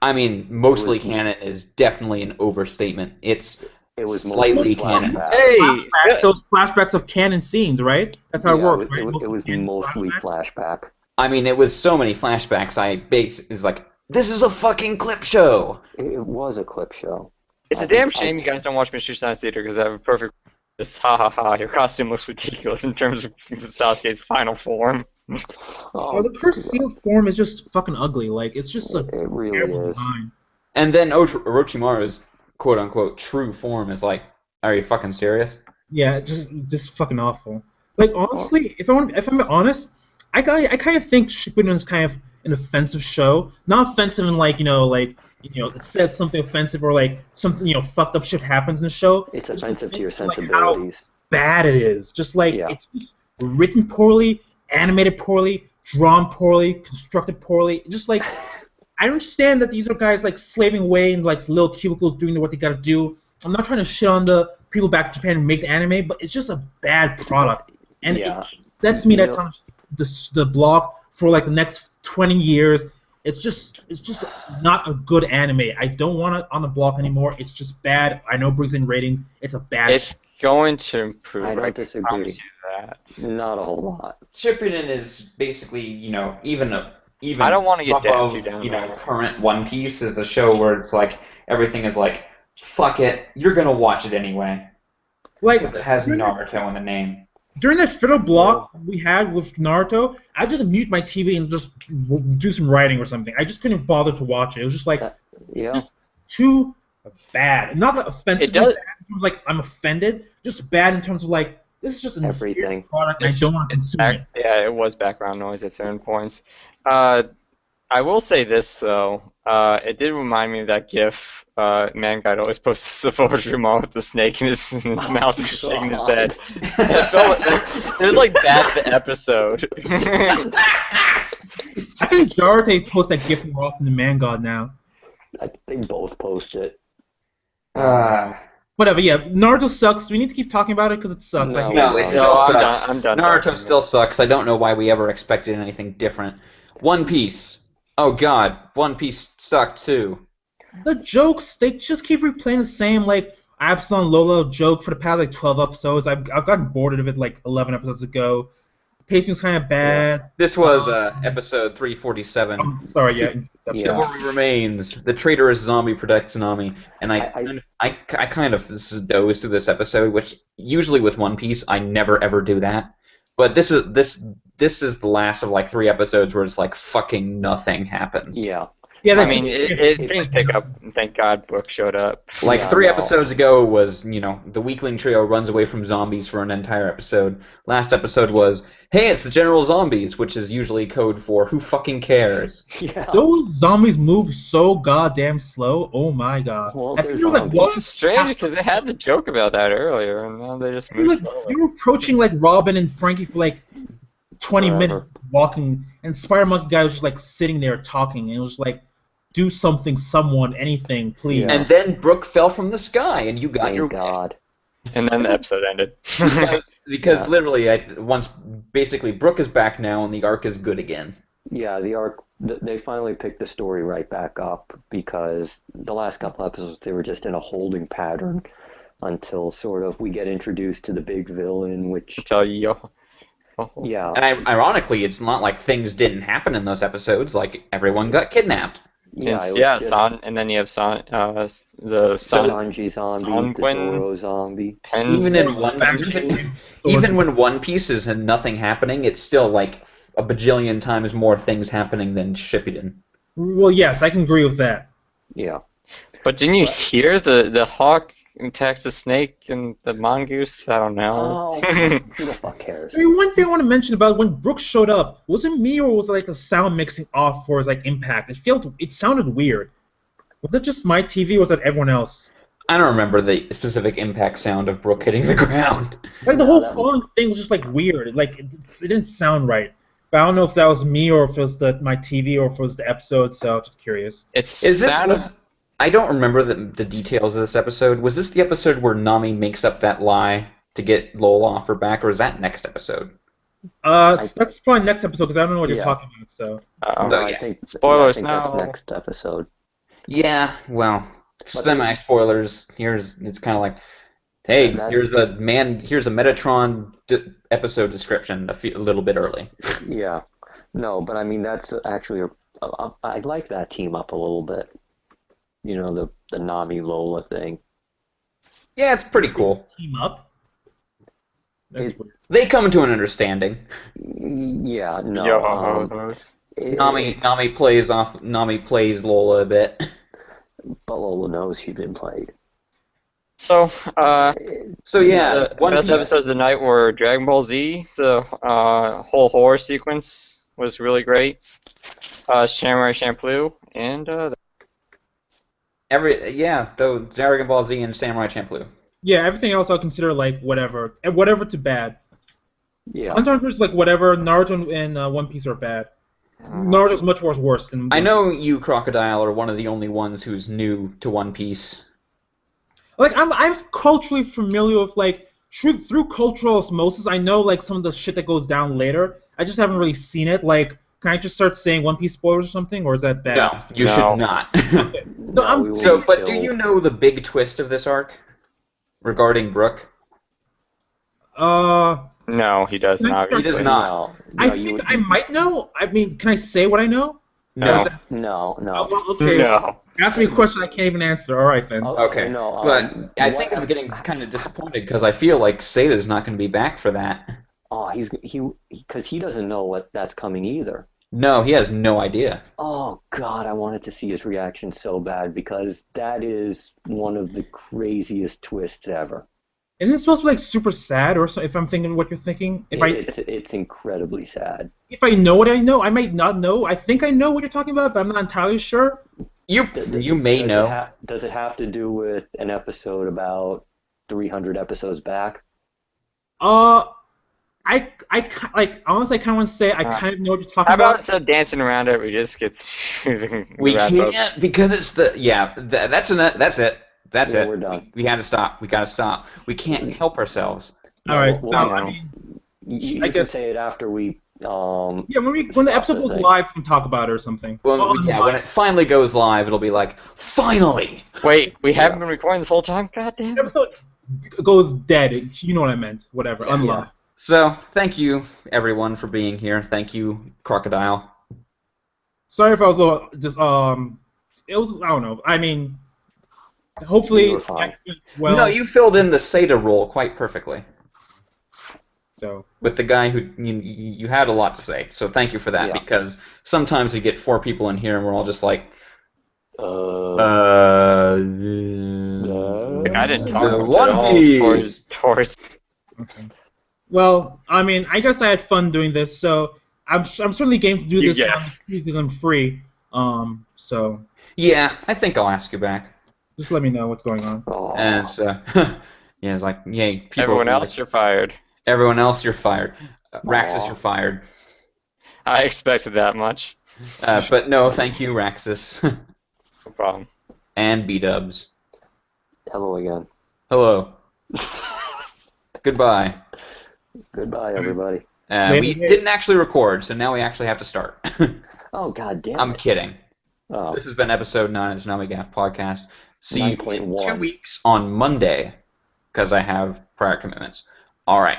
I mean, mostly canon is definitely an overstatement. It was slightly canon. So it's flashbacks of canon scenes, right? That's how it works, right? It was mostly flashback. I mean, it was so many flashbacks. It's like, this is a fucking clip show. It was a clip show. It's a damn shame you guys don't watch Mystery Science Theater because I have a perfect. This your costume looks ridiculous in terms of Sasuke's final form. The perceived form is just fucking ugly. Like, it's just a terrible design. And then Orochimaru's quote-unquote true form is like, are you fucking serious? Yeah, just fucking awful. Like, honestly, if I'm honest, I kind of think Shippuden is kind of an offensive show. Not offensive in like it says something offensive or like something fucked up shit happens in the show. It's offensive to your like, sensibilities. How bad it is. Just like it's just written poorly, animated poorly, drawn poorly, constructed poorly. Just like I understand that these are guys like slaving away in like little cubicles doing what they gotta do. I'm not trying to shit on the people back in Japan who make the anime, but it's just a bad product. And that's me. That's on the blog for like the next 20 years. It's just not a good anime. I don't want it on the blog anymore. It's just bad. I know brings in ratings. It's a bad. It's going to improve. I don't disagree. Promise you that. Not a whole lot. Shippuden is basically, even I don't want to get down, current One Piece is the show where it's like everything is like, fuck it, you're gonna watch it anyway. Like because it has Naruto in the name. During that fiddle block we had with Naruto, I just mute my TV and just do some writing or something. I just couldn't bother to watch it. It was just like just too bad. Not offensive. It does. Like that, in terms of, like I'm offended. Just bad in terms of like this is just an everything product. And I don't want to consume it. Yeah, it was background noise at certain points. I will say this though. It did remind me of that GIF. Man guy always posts a Fujimon with the snake in his mouth and shaking his head. It was like that the episode. I think Jarate posts that GIF more often than Man God now. I think they both post it. Whatever, yeah. Naruto sucks. Do we need to keep talking about it because it sucks? No, it still sucks. I'm done. Naruto still sucks. I don't know why we ever expected anything different. One Piece. Oh god, One Piece sucked too. The jokes, they just keep replaying the same, like, Absalom Lolo joke for the past, like, 12 episodes. I've gotten bored of it, like, 11 episodes ago. Pacing's kind of bad. Yeah. This was episode 347. Sorry, yeah. Chivalry Remains. The traitorous zombie protects Nami. And I kind of dozed through this episode, which usually with One Piece I never ever do that. But this is the last of like 3 episodes where it's like fucking nothing happens. Yeah. Yeah, I mean, it didn't pick up. Thank God Brooke showed up. Like 3 episodes ago was, the Weakling trio runs away from zombies for an entire episode. Last episode was, hey, it's the General Zombies, which is usually code for who fucking cares. Yeah. Those zombies move so goddamn slow. Oh my god. Well, it's strange because they had the joke about that earlier, and now they just move slowly. They were approaching like Robin and Frankie for like 20 minutes walking, and Spider Monkey guy was just like sitting there talking, and it was like, do something, someone, anything, please. And then Brooke fell from the sky, and you got Thank your God. And then the episode ended. because literally, once basically Brooke is back now, and the arc is good again. Yeah, the arc. They finally picked the story right back up because the last couple episodes they were just in a holding pattern until sort of we get introduced to the big villain, which. Yeah. And ironically, it's not like things didn't happen in those episodes. Like everyone got kidnapped. Yeah, San, and then you have the Sanji zombie, the Zoro zombie. Even when One Piece is and nothing happening, it's still like a bajillion times more things happening than Shippuden. Well, yes, I can agree with that. Yeah. But didn't you hear the hawk attacks the snake and the mongoose? I don't know. Oh, who the fuck cares? I mean, one thing I want to mention about when Brooks showed up, was it me or was it like the sound mixing off for his like impact? It sounded weird. Was it just my TV or was it everyone else? I don't remember the specific impact sound of Brooke hitting the ground. Like the whole falling thing was just like weird. Like it didn't sound right. But I don't know if that was me or if it was my TV or if it was the episode. So I'm just curious. I don't remember the details of this episode. Was this the episode where Nami makes up that lie to get Lola off her back, or is that next episode? That's probably next episode because I don't know what you're talking about. So. I think spoilers now. That's next episode. Yeah, well, semi-spoilers. It's kind of like, hey, here's a Metatron episode description a little bit early. Yeah, no, but I mean that's actually I like that team up a little bit. The Nami Lola thing. Yeah, it's pretty cool. Team up. They come to an understanding. Yeah, no. Nami plays Lola a bit. But Lola knows she's been played. So yeah, the best episodes of the night were Dragon Ball Z. The whole horror sequence was really great. Samurai Champloo and. Though Dragon Ball Z and Samurai Champloo. Yeah, everything else I'll consider like whatever, and whatever to bad. Yeah. Hunter x Hunter's like whatever. Naruto and One Piece are bad. Naruto's much worse than. I know you, Crocodile, are one of the only ones who's new to One Piece. Like I'm culturally familiar with like through cultural osmosis. I know like some of the shit that goes down later. I just haven't really seen it. Like, can I just start saying One Piece spoilers or something, or is that bad? No, you should not. But do you know the big twist of this arc regarding Brook? No, he does not. He does not. I think I might know. I mean, can I say what I know? No. No. Well, okay. No. Ask me a question I can't even answer. All right then. Okay. No, but I think I'm getting kind of disappointed because I feel like Seida's not going to be back for that. Oh, because he doesn't know what that's coming either. No, he has no idea. Oh God, I wanted to see his reaction so bad because that is one of the craziest twists ever. Isn't it supposed to be like super sad, or so, if I'm thinking what you're thinking? It's incredibly sad. If I know what I know, I might not know. I think I know what you're talking about, but I'm not entirely sure. You may know. Does it have to do with an episode about 300 episodes back? I like honestly, I kind of want to say I kind of know what you're talking How about about. instead of dancing around it, we just get to We wrap can't up. because it's the that's it. That's Yeah, it. we're done. We gotta stop. We gotta stop. We can't help ourselves. All right. Well, So, I I know. mean, You I can guess- say it after we. yeah, when the episode goes thing. live, we can talk about it or something. Well, when it finally goes live, it'll be like, finally. Wait, we haven't been recording this whole time? God damn the it. episode goes dead. You know what I meant. Whatever. Unlive. So, thank you everyone for being here. Thank you, Crocodile. Sorry if I was a little just It was I don't know. I mean, hopefully. You were fine. Well, No, you filled in the Seda role quite perfectly. So. With the guy who you had a lot to say, so thank you for that. Yeah. Because sometimes we get 4 people in here and we're all just like, I didn't talk about One it all Piece. towards Okay. Well, I mean, I guess I had fun doing this, so I'm certainly game to do this because I'm free. So yeah, I think I'll ask you back. just let me know what's going on. And it's, yeah, it's like, yay. People everyone else. You're fired. Everyone else, you're fired. Raxus, you're fired. I expected that much. But no, thank you, Raxus. No problem. And B-dubs. Hello again. Hello. Goodbye. Goodbye, everybody. We didn't actually record, so now we actually have to start. Oh, God damn it. I'm kidding. Oh. This has been episode 9 of the ToonamiGAF podcast. See you in 9.1. 2 weeks on Monday, because I have prior commitments. All right.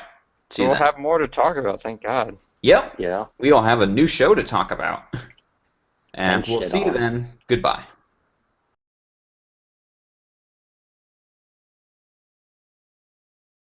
See you We'll then. have more to talk about, thank God. Yep. Yeah. We all have a new show to talk about. And And we'll shit see you on. then. Goodbye.